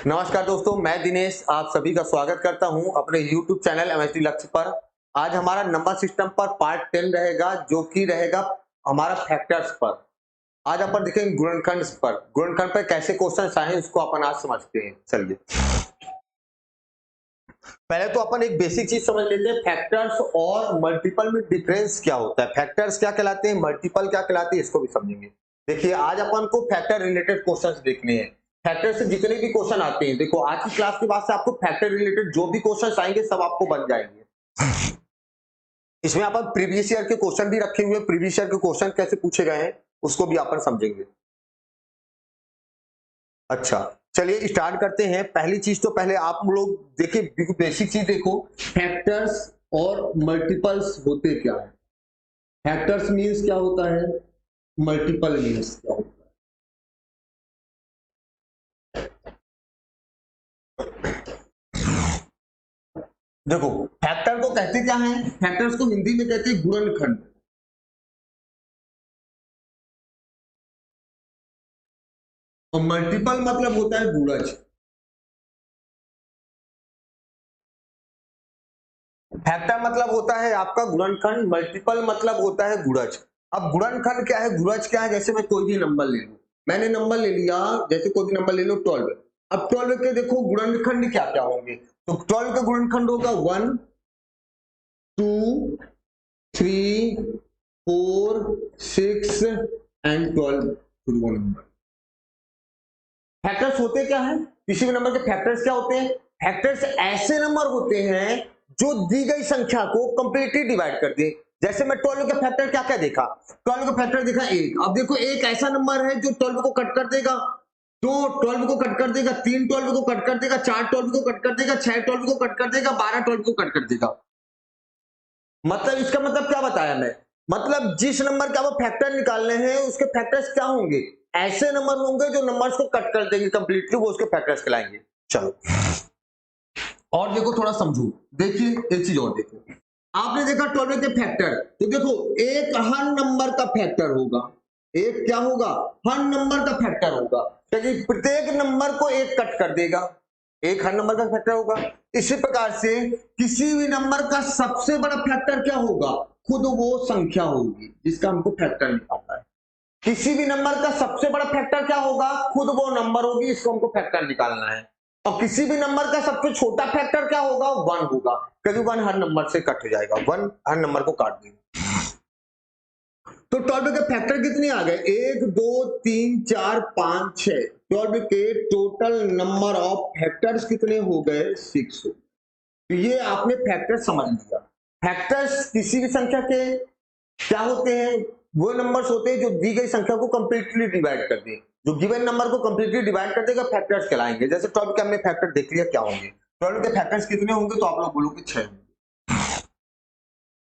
नमस्कार दोस्तों, मैं दिनेश आप सभी का स्वागत करता हूं अपने YouTube चैनल एमएसडी लक्ष्य पर। आज हमारा नंबर सिस्टम पर पार्ट 10 रहेगा, जो कि रहेगा हमारा फैक्टर्स पर। आज अपन देखेंगे गुणनखंड पर। गुणनखंड पर कैसे क्वेश्चन आए उसको अपन आज समझते हैं। चलिए, पहले तो अपन एक बेसिक चीज समझ लेते हैं, फैक्टर्स और मल्टीपल में डिफरेंस क्या होता है। फैक्टर्स क्या कहलाते हैं, मल्टीपल क्या कहलाते हैं, इसको भी समझेंगे। देखिए, आज अपन को फैक्टर रिलेटेड क्वेश्चंस देखने हैं। फैक्टर से जितने भी क्वेश्चन आते हैं, देखो आज की क्लास के बाद से आपको फैक्टर रिलेटेड जो भी क्वेश्चंस आएंगे सब आपको बन जाएंगे। इसमें अपन प्रीवियस ईयर के क्वेश्चन भी रखे हुए, प्रीवियस ईयर के क्वेश्चन कैसे पूछे गए हैं उसको भी अपन समझेंगे। अच्छा, चलिए स्टार्ट करते हैं। पहली चीज तो पहले आप लोग देखिए, बेसिक चीज देखो, फैक्टर्स और मल्टीपल्स होते क्या है। फैक्टर्स मींस क्या होता है, मल्टीपल मींस क्या होता है। देखो, फैक्टर को कहते क्या है, फैक्टर्स को हिंदी में कहते हैं गुणनखंड। और मल्टीपल मतलब होता है गुणज। फैक्टर मतलब होता है आपका गुणनखंड, मल्टीपल मतलब होता है गुणज। अब गुणनखंड क्या है, गुणज क्या है, जैसे मैं कोई भी नंबर ले लूं, मैंने नंबर ले लिया, जैसे कोई भी नंबर ले लो 12। अब 12 के देखो गुणनखंड क्या क्या होंगे, तो 12 का गुणनखंड होगा 1 2 3 4 6 एंड 12 नंबर। फैक्टर्स होते क्या है, किसी भी नंबर के फैक्टर्स क्या होते हैं, फैक्टर्स ऐसे नंबर होते हैं जो दी गई संख्या को कंप्लीटली डिवाइड कर दे। जैसे मैं 12 का फैक्टर क्या क्या देखा, 12 का फैक्टर देखा 1। अब देखो एक ऐसा नंबर है जो 12 को कट कर देगा, 2 12 को कट कर देगा, 3 12 को कट कर देगा, 4 12 को कट कर देगा, 6 12 को कट कर देगा, 12 12 को कट कर देगा। मतलब इसका मतलब क्या बताया मैं, मतलब जिस नंबर का वो फैक्टर निकालने हैं उसके फैक्टर्स क्या होंगे, ऐसे नंबर होंगे जो नंबर्स को कट कर देंगे कंप्लीटली, वो उसके फैक्टर्स कहलाएंगे। चलो और देखो, थोड़ा समझो, देखिए एक चीज और देखो, आपने देखा 12 के फैक्टर, तो देखो एक हर नंबर का फैक्टर होगा, एक क्या होगा, हर नंबर का फैक्टर होगा, क्योंकि प्रत्येक नंबर को एक कट कर देगा, एक हर नंबर का फैक्टर होगा। इसी प्रकार से किसी भी नंबर का सबसे बड़ा फैक्टर क्या होगा, खुद वो संख्या होगी जिसका हमको फैक्टर निकालना है। किसी भी नंबर का सबसे बड़ा फैक्टर क्या होगा, खुद वो नंबर होगी, इसको हमको फैक्टर निकालना है। और किसी भी नंबर का सबसे छोटा फैक्टर क्या होगा, 1 होगा, क्योंकि 1 हर नंबर से कट हो जाएगा, 1 हर नंबर को काट देगा। तो 12 के फैक्टर कितने आ गए, 1 2 3 4 5 6। 12 के टोटल नंबर ऑफ फैक्टर्स कितने हो गए, 6। तो ये आपने फैक्टर समझ लिया। फैक्टर्स किसी भी संख्या के क्या होते हैं, वो नंबर्स होते हैं जो दी गई संख्या को कंप्लीटली डिवाइड कर दे, जो गिवन नंबर को कंप्लीटली डिवाइड कर देगा, फैक्टर्स कहलाएंगे। जैसे 12 के हमने फैक्टर देख लिया क्या होंगे, 12 के फैक्टर्स कितने होंगे, तो आप लोग बोलोगे 6 होंगे।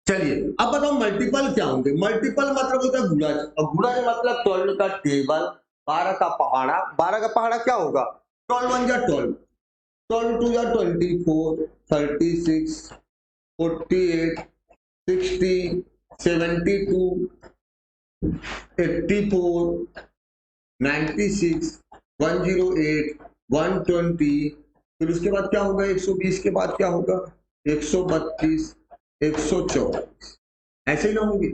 चलिए अब बताओ मल्टीपल क्या होंगे। मल्टीपल मतलब होता है गुणज, और गुणज मतलब 12 का टेबल, 12 का पहाड़ा। 12 का पहाड़ा क्या होगा, 12 1 जा 12, 12 2 जा 24, 36 48 60 72 84 96 108 120। फिर उसके बाद क्या होगा, 120 के बाद क्या होगा, 132 124, ऐसे ही ना होंगे,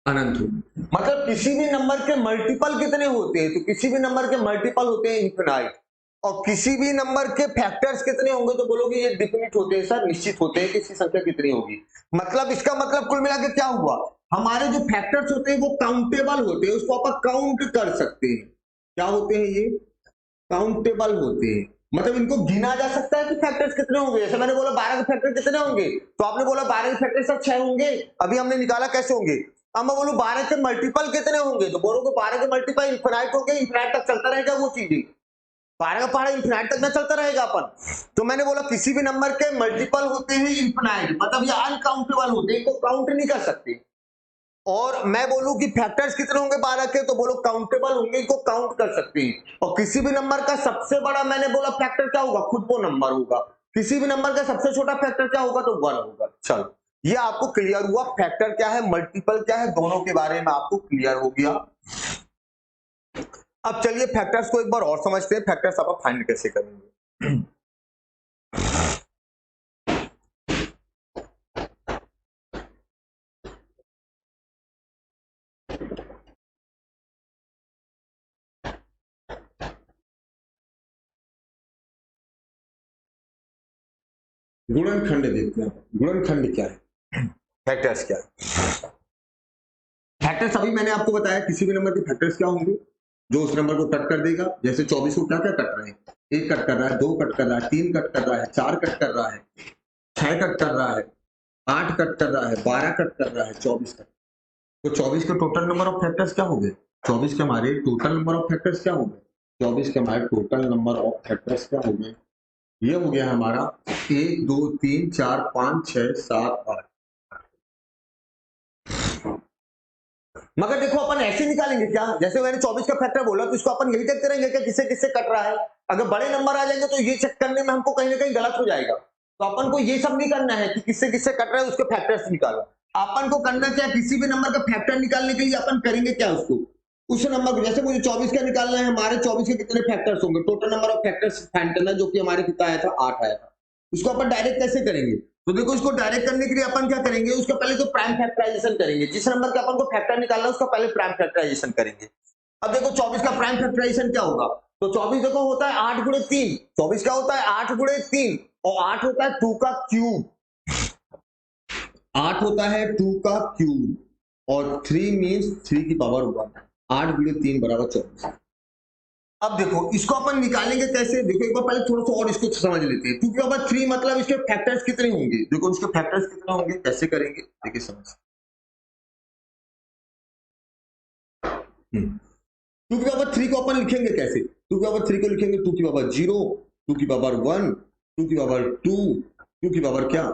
अनंत होंगे। मतलब किसी भी नंबर के मल्टीपल कितने होते हैं, तो किसी भी नंबर के मल्टीपल होते हैं इनफिनाइट। और किसी भी नंबर के फैक्टर्स कितने होंगे, तो बोलोगे ये डिफिनिट होते हैं सर, निश्चित होते हैं कि इसकी संख्या कितनी होगी। मतलब इसका मतलब कुल मिला के क्या हुआ, हमारे जो फैक्टर्स होते हैं वो काउंटेबल होते हैं, उसको आप काउंट कर सकते हैं। क्या होते हैं ये, काउंटेबल होते हैं, मतलब इनको गिना जा सकता है कि फैक्टर्स कितने होंगे। जैसे मैंने बोला 12 के फैक्टर कितने होंगे, तो आपने बोला 12 के फैक्टर सब 6 होंगे, अभी हमने निकाला कैसे होंगे। अब मैं बोलूं 12 के मल्टीपल कितने होंगे, तो बोलोगे 12 के मल्टीपल इनफिनाइट होंगे, इनफिनाइट तक चलता रहेगा वो चीजें, 12 का पहाड़ा इनफिनाइट तक ना चलता रहेगा अपन। तो मैंने बोला किसी भी नंबर के मल्टीपल होते हैं इनफिनाइट, मतलब ये अनकाउंटेबल होते हैं, इनको काउंट नहीं कर सकते। और मैं बोलूं कि फैक्टर्स कितने होंगे 12 के, तो बोलो काउंटेबल होंगे, इनको काउंट कर सकते हैं। और किसी भी नंबर का सबसे बड़ा मैंने बोला फैक्टर क्या होगा, खुद वो नंबर होगा। किसी भी नंबर का सबसे छोटा फैक्टर क्या होगा, तो 1 होगा। चलो ये आपको क्लियर हुआ, फैक्टर क्या है, मल्टीपल क्या है, दोनों के बारे में आपको क्लियर हो गया। अब चलिए फैक्टर्स को एक बार और समझते हैं, फैक्टर्स आप फाइंड कैसे करेंगे। गुणनखंड देखते हैं, गुणनखंड क्या है, फैक्टर्स क्या है। फैक्टर्स अभी मैंने आपको बताया किसी भी नंबर के फैक्टर्स क्या होंगे, जो उस नंबर को कट कर देगा। जैसे 24 को क्या क्या कट रहे हैं, 1 कट कर रहा है, 2 कट कर रहा है, 3 कट कर रहा है, 4 कट कर रहा है, 6 कट कर रहा है, 8 कट कर रहा है, 12 कट कर रहा है, 24 कट। तो 24 के टोटल नंबर ऑफ फैक्टर्स क्या हो गए, 24 के हमारे टोटल नंबर ऑफ फैक्टर्स क्या हो गए, 24 के हमारे टोटल नंबर ऑफ फैक्टर्स क्या हो गए, ये हो गया हमारा 1 2 3 4 5 6 7 8। मगर देखो अपन ऐसे निकालेंगे क्या, जैसे मैंने 24 का फैक्टर बोला तो इसको अपन यही देखते रहेंगे कि किससे किससे कट रहा है। अगर बड़े नंबर आ जाएंगे तो ये चेक करने में हमको कहीं ना कहीं गलत हो जाएगा। तो अपन को ये सब नहीं करना है कि किससे किससे कट रहा है उसके फैक्टर्स निकालो। अपन को करना क्या, किसी भी नंबर का फैक्टर निकालने के लिए अपन करेंगे क्या, उसको उस नंबर को, जैसे मुझे 24 का निकालना है, हमारे 24 के कितने फैक्टर्स होंगे, total number of factors find करना, जो कि हमारे कितना आया था, 8 आया था। उसको अपन डायरेक्ट कैसे करेंगे, तो देखो इसको डायरेक्ट करने के लिए अपन क्या करेंगे, उसका पहले तो प्राइम फैक्टराइजेशन करेंगे। जिस नंबर का अपन को फैक्टर निकालना है उसका पहले प्राइम फैक्टराइजेशन करेंगे। अब देखो 24 का प्राइम फैक्टराइजेशन क्या होगा, तो 24 देखो होता है 8 गुणे 3, 24 क्या होता है 8 गुणे 3, और 8 होता है 2 का क्यूब, 8 होता है 2 का क्यूब, और 3 मीन्स 3 की पावर 1, 8 गुणे 3 बराबर 24। अब देखो इसको अपन निकालेंगे कैसे, देखो एक बार पहले थोड़ा सा और इसको समझ लेते हैं। 2 की पावर 3 मतलब इसके फैक्टर्स कितने होंगे, देखो इसके फैक्टर्स कितने होंगे, कैसे करेंगे देखिए समझ। 2 की पावर 3 को अपन लिखेंगे कैसे, 2 की पावर 3 को लिखेंगे 2 की पावर 0, 2 की पावर 1, 2 की पावर 2, 2 की पावर क्या,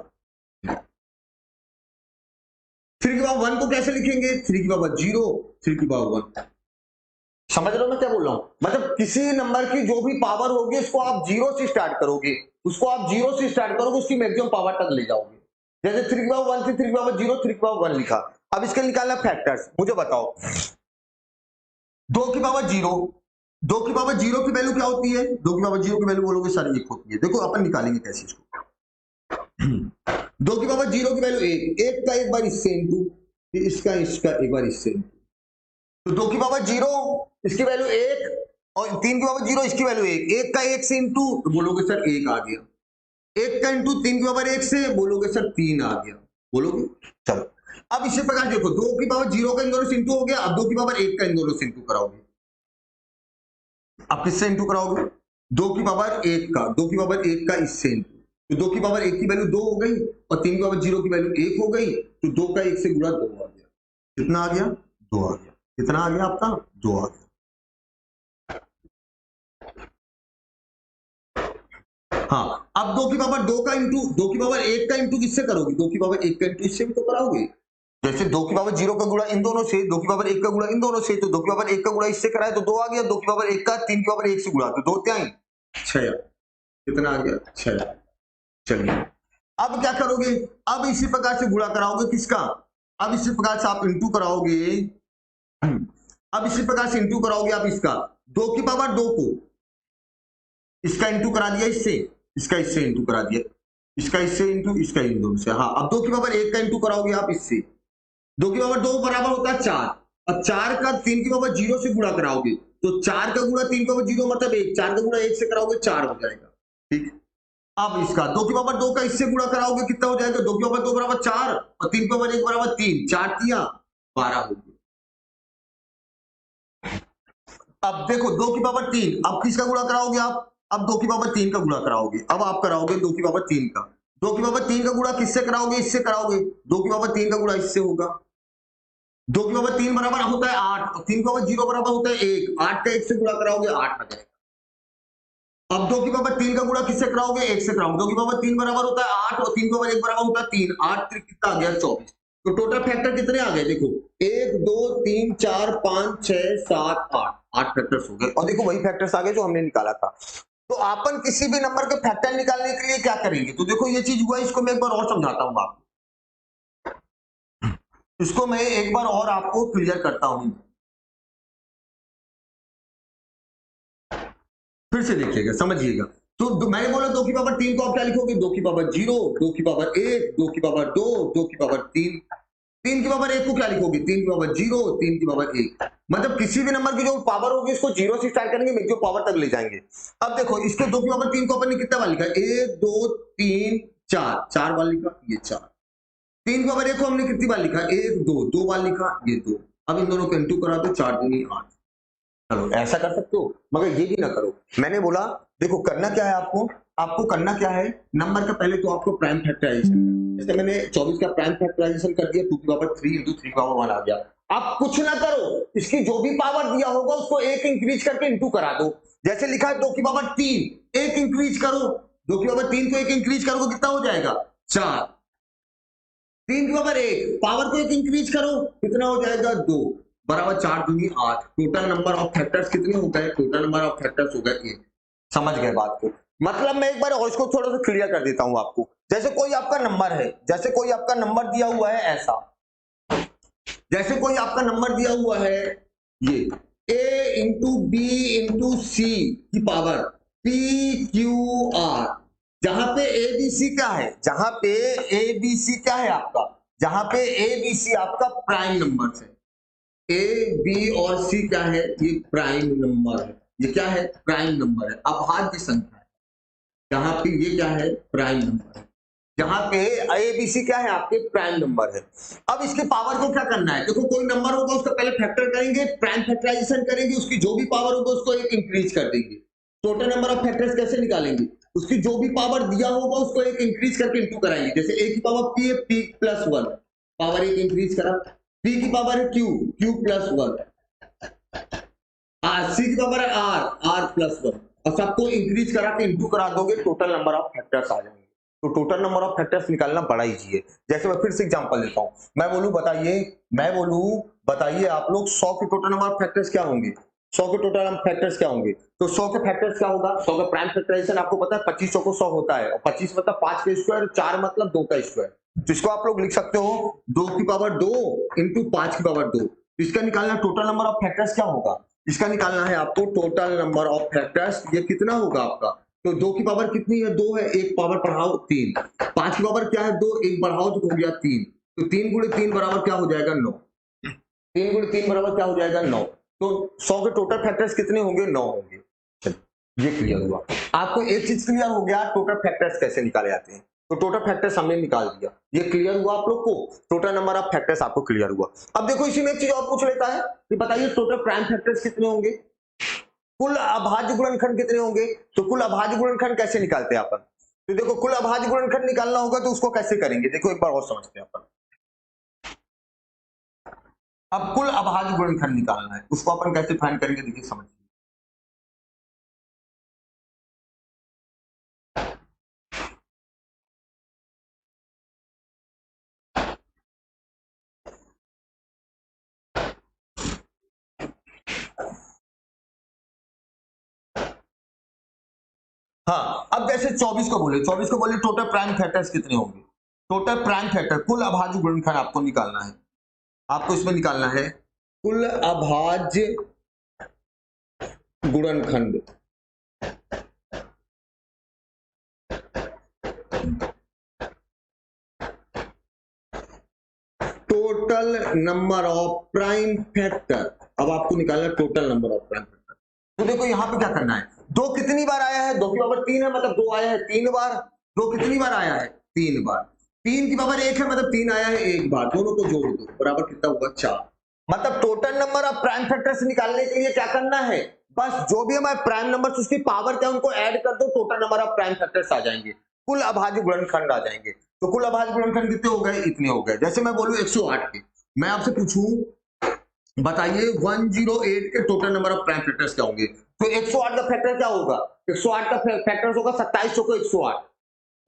3 की पावर 1 को कैसे लिखेंगे, 3 की पावर 0, 3 की पावर 1। समझ रहे हो मैं क्या बोल रहा हूं, मतलब किसी नंबर की जो भी पावर होगी उसको आप 0 से स्टार्ट करोगे, उसको आप 0 से स्टार्ट करोगे, उसकी मैक्सिमम पावर तक ले जाओगे। जैसे 3 की पावर 1 से 3 की पावर 0, 3 की पावर 1 लिखा। अब इसके निकालना फैक्टर्स, मुझे बताओ 2 की पावर 0, 2 की पावर 0 की वैल्यू क्या होती है, 2 की पावर 0 की वैल्यू बोलोगे सर 1 होती है। देखो अपन निकालेंगे कैसे इसको, 2 की पावर 0 की वैल्यू 1, 1 का एक बार इससे इंटू, इसका इसका एक बार इससे, तो 2 की पावर 0 इसकी वैल्यू 1, और 3 की पावर 0 इसकी वैल्यू 1, 1 का 1 से इंटू तो बोलोगे सर 1 आ गया, 1 का इंटू 3 की पावर 1 से बोलोगे सर 3 आ गया, बोलोगे। चलो अब इसी प्रकार देखो 2 की पावर 0 का इन दोनों से इंटू हो गया, अब 2 की पावर 1 का इन दोनों से इंटू कराओगे, अब किससे इंटू कराओगे, 2 की पावर 1 का, 2 की पावर 1 का इससे इंटू, तो 2 की पावर 1 की वैल्यू 2 हो गई, और 3 की पावर 0 की वैल्यू 1 हो गई, तो 2 का 1 से गुणा 2 आ गया, कितना आ गया 2 आ गया, कितना आ गया आपका 2 आ गया। हाँ अब 2 की पावर 2 का इंटू, 2 की पावर 1 का इंटू किससे करोगे, 2 की पावर 1 का इंटू इससे भी तो कराओगे। जैसे 2 की पावर 0 का गुणा इन दोनों से, 2 की पावर 1 का गुणा इन दोनों से, तो 2 की पावर 1 का गुणा इससे कराए तो 2 आ गया, 2 की पावर 1 का 3 की पावर 1 से गुणा तो 2 क्या आई 6, कितना आ गया 6। चलिए अब क्या करोगे, अब इसी प्रकार से गुणा कराओगे किसका, अब इसी प्रकार से आप इंटू कराओगे, अब इसी प्रकार से इंटू कराओगे आप इसका, 2 की पावर 2 को इसका इंटू करा दिया इससे, इसका इससे इंटू करा दिया, इसका इससे इंटू, इसका इन दोनों से। हाँ अब 2 की पावर 1 का इंटू कराओगे आप इससे, 2 की पावर 2 बराबर होता है 4, अब 4 का 3 की पावर 0 से गुणा कराओगे, तो 4 का गुणा 3 की पावर 0 मतलब 1, 4 का गुणा 1 से कराओगे 4 हो जाएगा, ठीक। अब इसका 2 की पावर 2 का इससे गुणा कराओगे कितना हो जाएगा, 2 की पावर 2 बराबर 4, और 3 की पावर 1 बराबर 3, 4 तिया 12 हो गया। अब देखो 2 की पावर 3, अब किसका गुणा कराओगे आप, अब 2 की पावर 3 का गुणा कराओगे, अब आप कराओगे 2 की पावर 3 का, 2 की पावर 3 का गुणा किससे कराओगे, इससे कराओगे, 2 की पावर 3 का गुणा इससे होगा, 2 की पावर 3 बराबर होता है 8, और 3 की पावर 0 बराबर होता है 1, 8 का 1 से गुणा कराओगे 8 आ जाएगा। अब 2 की पावर 3 का गुणा किससे कराओगे, 1 से कराओगे, 2 की पावर 3 बराबर होता है 8, और 3 की पावर 1 बराबर होता है 3, 8 3 कितना आ गया 24। तो टोटल फैक्टर कितने आ गए, देखो 1 2 3 4 5 6 7 8, 8 फैक्टर्स हो गए, और देखो वही फैक्टर्स आ गए जो हमने निकाला था। तो अपन किसी भी नंबर के फैक्टर निकालने के लिए क्या करेंगे, तो देखो ये चीज हुआ, इसको मैं एक बार और समझाता हूं आपको, इसको मैं एक बार और आपको क्लियर करता हूं। फिर से देखिएगा, समझिएगा। तो मैंने बोला 2 की पावर 3 को आप क्या लिखोगे? 2 की पावर 0, 2 की पावर 1, 2 की पावर 2, 2 की पावर 3। 3 की पावर 1 को क्या लिखोगे? 3 की पावर 0, 3 की पावर 1। मतलब किसी भी नंबर की जो पावर होगी उसको 0 से स्टार्ट करेंगे, मैक्सिमम पावर तक ले जाएंगे। अब देखो इसके 2 की पावर 3 को अपन ने कितना बार लिखा? 1 2 3 4, 4 बार लिखा, ये 4। 3 की पावर 1 को हमने कितनी बार लिखा? 1 2, 2 बार लिखा, ये 2। अब इन दोनों को इंटू करा दो, 4 दूनी 8। चलो ऐसा कर सकते हो, मगर ये भी ना करो। मैंने बोला देखो करना क्या है आपको, आपको करना क्या है, नंबर का पहले तो आपको प्राइम फैक्टराइजेशन, जैसे मैंने 24 का प्राइम फैक्टराइजेशन कर दिया, 2 की पावर 3 इंटू 3 की पावर 1 आ गया। आप कुछ ना करो, इसकी जो भी पावर दिया होगा उसको 1 इंक्रीज करके इंटू करा दो। जैसे लिखा है 2 की पावर 3, 1 इंक्रीज करो, 2 की पावर 3 को 1 इंक्रीज करो, कितना हो जाएगा? 4। 3 की पावर 1, पावर को 1 इंक्रीज करो, कितना हो जाएगा? 2 बराबर 4 दूनी 8। टोटल नंबर ऑफ फैक्टर्स कितने हो गए? टोटल नंबर ऑफ फैक्टर्स हो गए 1। समझ गए बात को? मतलब मैं एक बार और इसको थोड़ा सा क्लियर कर देता हूं आपको। जैसे कोई आपका नंबर है, जैसे कोई आपका नंबर दिया हुआ है ऐसा, जैसे कोई आपका नंबर दिया हुआ है ये a इंटू बी इंटू सी की पावर p q r, जहां पे a b c क्या है? जहां पे a b c क्या है आपका? जहां पे a b c आपका प्राइम नंबर है। a b और c क्या है? ये प्राइम नंबर है। ये क्या है? प्राइम नंबर है, अभाज्य संख्या है। जहां पे ये क्या है? प्राइम नंबर है। जहां पे ए बी सी क्या है? आपके प्राइम नंबर है। अब इसके पावर को क्या करना है? देखो कोई नंबर होगा उसका पहले फैक्टर करेंगे, प्राइम फैक्टराइजेशन करेंगे, उसकी जो भी पावर होगा उसको एक इंक्रीज कर देंगे। टोटल नंबर ऑफ फैक्टर्स कैसे निकालेंगे? उसकी जो भी पावर दिया होगा उसको एक इंक्रीज करके इंटू कराएंगे। जैसे ए की पावर पी है, पी प्लस 1, पावर एक इंक्रीज करा। पी की पावर है क्यू, क्यू प्लस 1। सी की पावर है आर, आर प्लस 1, और सबको इंक्रीज करा के इंटू करा दोगे, टोटल नंबर ऑफ फैक्टर्स आ जाएंगे। तो टोटल नंबर ऑफ फैक्टर्स निकालना बड़ा इजी है। जैसे मैं फिर से एग्जांपल देता हूं, मैं बोलूं बताइए आप लोग 100 के टोटल नंबर ऑफ फैक्टर्स क्या होंगे? 100 के टोटल नंबर फैक्टर्स क्या होंगे? तो 100 के फैक्टर्स क्या होगा? 100 का प्राइम फैक्टराइजेशन आपको पता है 2500 को 100 होता है, और 25 मतलब 5 का स्क्वायर, 4 मतलब 2 का स्क्वायर। तो इसको आप लोग लिख सकते हो 2 की पावर 2 इंटू 5 की पावर 2। इसका निकालना टोटल नंबर ऑफ फैक्टर्स क्या होगा? इसका निकालना है आपको टोटल नंबर ऑफ फैक्टर्स। ये कितना होगा आपका? तो 2 की पावर कितनी है? 2 है, एक पावर बढ़ाओ 3। 5 की पावर क्या है? 2, एक बढ़ाओ तो हो गया 3। तो 3 गुणे 3 बराबर क्या हो जाएगा? 9। 3 गुणे 3 बराबर क्या हो जाएगा? 9। तो 100 के टोटल फैक्टर्स कितने होंगे? 9 होंगे। ये क्लियर हुआ आपको? एक चीज क्लियर हो गया, टोटल फैक्टर्स कैसे निकाले जाते हैं। तो टोटल फैक्टर्स हमने निकाल दिया, ये क्लियर हुआ आप लोग को? टोटल नंबर ऑफ फैक्टर्स आपको क्लियर हुआ। अब देखो इसी में एक चीज और पूछ लेता है कि बताइए टोटल प्राइम फैक्टर्स कितने होंगे, कुल अभाज्य गुणनखंड कितने होंगे? तो कुल अभाज्य गुणनखंड कैसे निकालते हैं अपन? तो देखो कुल अभाज्य गुणनखंड निकालना होगा तो उसको कैसे करेंगे, देखो एक बार और समझते हैं अपन। अब कुल अभाज्य गुणनखंड निकालना है, उसको अपन कैसे फाइंड करेंगे, देखिए समझिए। हाँ, अब जैसे 24 को बोले टोटल प्राइम फैक्टर्स कितने होंगे? टोटल प्राइम फैक्टर, कुल अभाज्य गुणनखंड आपको निकालना है। आपको इसमें निकालना है कुल अभाज्य गुणनखंड। Total number of prime factor. अब आपको निकालना है total number of prime factor. तो देखो यहां पे क्या करना है, 2 कितनी बार आया है? 2 की पावर 3 है, मतलब 2 आया है 3 बार। 2 कितनी बार आया है? 3 बार। 3 की पावर 1 है, मतलब 3 आया है 1 बार। दोनों को जोड़ दो, बराबर कितना हुआ? 4। मतलब total number of prime factors निकालने के लिए क्या करना है, बस जो भी हमारे प्राइम नंबर्स उसकी पावर क्या उनको ऐड कर दो, total number of prime factors आ जाएंगे, कुल अभाज्य गुणनखंड आ जाएंगे। तो कुल अभाज्य गुणनखंड कितने हो गए? इतने हो गए। जैसे मैं बोलूं 108 के, मैं आपसे पूछूं बताइए 108 के total number of prime factors क्या होंगे? तो 108 का फैक्टर क्या होगा? 108 का फैक्टर्स होगा 2700 को 108।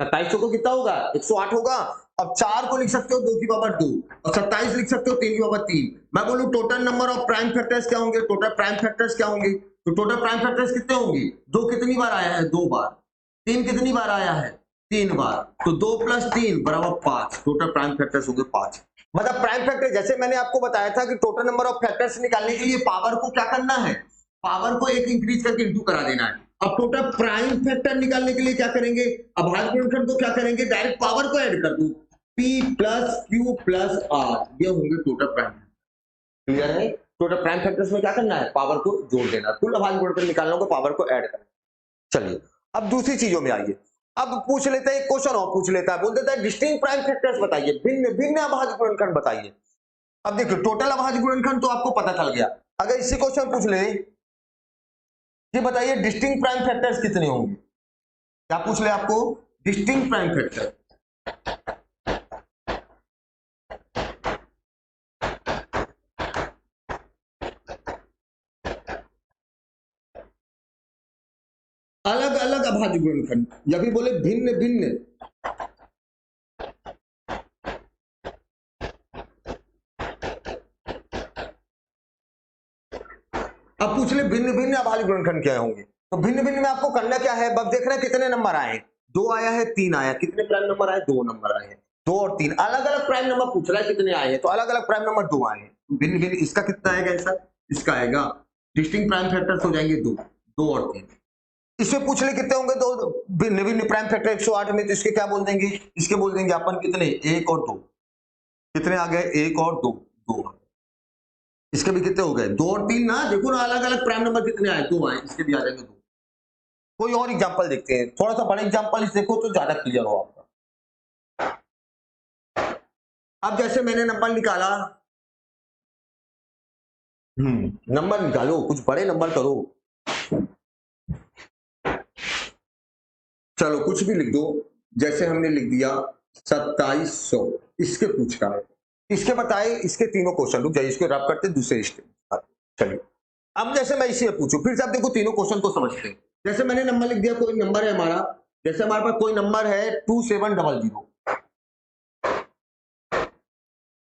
2700 को कितना होगा? 108 होगा। अब 4 को लिख सकते हो 2 की पावर 2, और 27 लिख सकते हो 3 की पावर 3। मैं बोलूं total number of prime factors क्या होंगे? टोटल प्राइम फैक्टर्स क्या होंगे? तो टोटल प्राइम फैक्टर्स कितने होंगे? 2 कितनी बार आया है? 2 बार। 3 कितनी बार आया है? 3 बार। तो 2 प्लस 3 बराबर 5। टोटल प्राइम फैक्टर्स हो गए 5। मतलब प्राइम फैक्टर, जैसे मैंने आपको बताया था कि टोटल नंबर ऑफ फैक्टर्स निकालने के लिए पावर को क्या करना है, पावर को एक इंक्रीज करके इंटू करा देना है। अब टोटल प्राइम फैक्टर निकालने के लिए क्या करेंगे, अभाज्य गुणनखंड को क्या करेंगे, डायरेक्ट पावर को ऐड कर दो, P plus Q plus R, ये होंगे टोटल प्राइम। क्लियर है? टोटल प्राइम फैक्टर्स में क्या करना है, पावर को जोड़ देना, कुल अभाज्य गुणनखंड निकालना होगा, पावर को ऐड करना। चलिए अब दूसरी चीजों में आइए, अब पूछ लेते हैं एक क्वेश्चन और पूछ लेता है, बोल देता है डिस्टिंक्ट प्राइम फैक्टर्स बताइए, भिन्न भिन्न अभाज्य गुणनखंड बताइए। अब देखिए टोटल अभाज्य गुणनखंड तो आपको पता चल गया, अगर इसी क्वेश्चन पूछ ले ये बताइए डिस्टिंक्ट प्राइम फैक्टर्स कितने होंगे, क्या पूछ ले आपको, डिस्टिंक्ट प्राइम फैक्टर। अलग अलग अभाज्य गुणनखंड, या भी बोले भिन्न भिन्न, अब पूछ ले भिन्न भिन्न अभाज्य गुणनखंड क्या होंगे, तो भिन्न भिन्न में आपको करना क्या है, अब देखना कितने नंबर आए, 2 आया है 3 आया, कितने प्राइम नंबर आए, 2 नंबर आए हैं, 2 और 3 अलग अलग प्राइम नंबर पूछ रहा है कितने आए हैं, तो अलग अलग प्राइम नंबर 2 आए हैं, भिन्न भिन्न इसका कितना आएगा, ऐसा इसका आएगा, डिस्टिंक्ट प्राइम फैक्टर्स हो जाएंगे 2 और 3। इसमें पूछ ले कितने होंगे, तो भिन्न भिन्न प्राइम फैक्टर 108 में, तो इसके क्या बोल देंगे, इसके बोल देंगे अपन कितने, 1 और 2, कितने आ गए, 1 और 2, 2, इसके भी कितने हो गए, 2 और 3 ना, देखो ना अलग अलग प्राइम नंबर कितने आए, 2 आए, इसके भी आ जाएंगे 2। कोई और एग्जांपल देखते हैं, थोड़ा सा बड़ा एग्जांपल देखो तो ज्यादा क्लियर हो आपका। अब जैसे मैंने नंबर निकाला, नंबर निकालो, कुछ बड़े नंबर करो, चलो कुछ भी लिख दो, जैसे हमने लिख दिया 2700, इसके पूछ रहा है, इसके बताए, इसके तीनों क्वेश्चन, रुक जाइए इसको रब करते दूसरे स्टेप। चलिए अब जैसे मैं इसी में पूछूं, फिर से आप देखो तीनों क्वेश्चन को समझते हैं, जैसे मैंने नंबर लिख दिया, कोई नंबर है हमारा, जैसे हमारे पास कोई नंबर है 2700,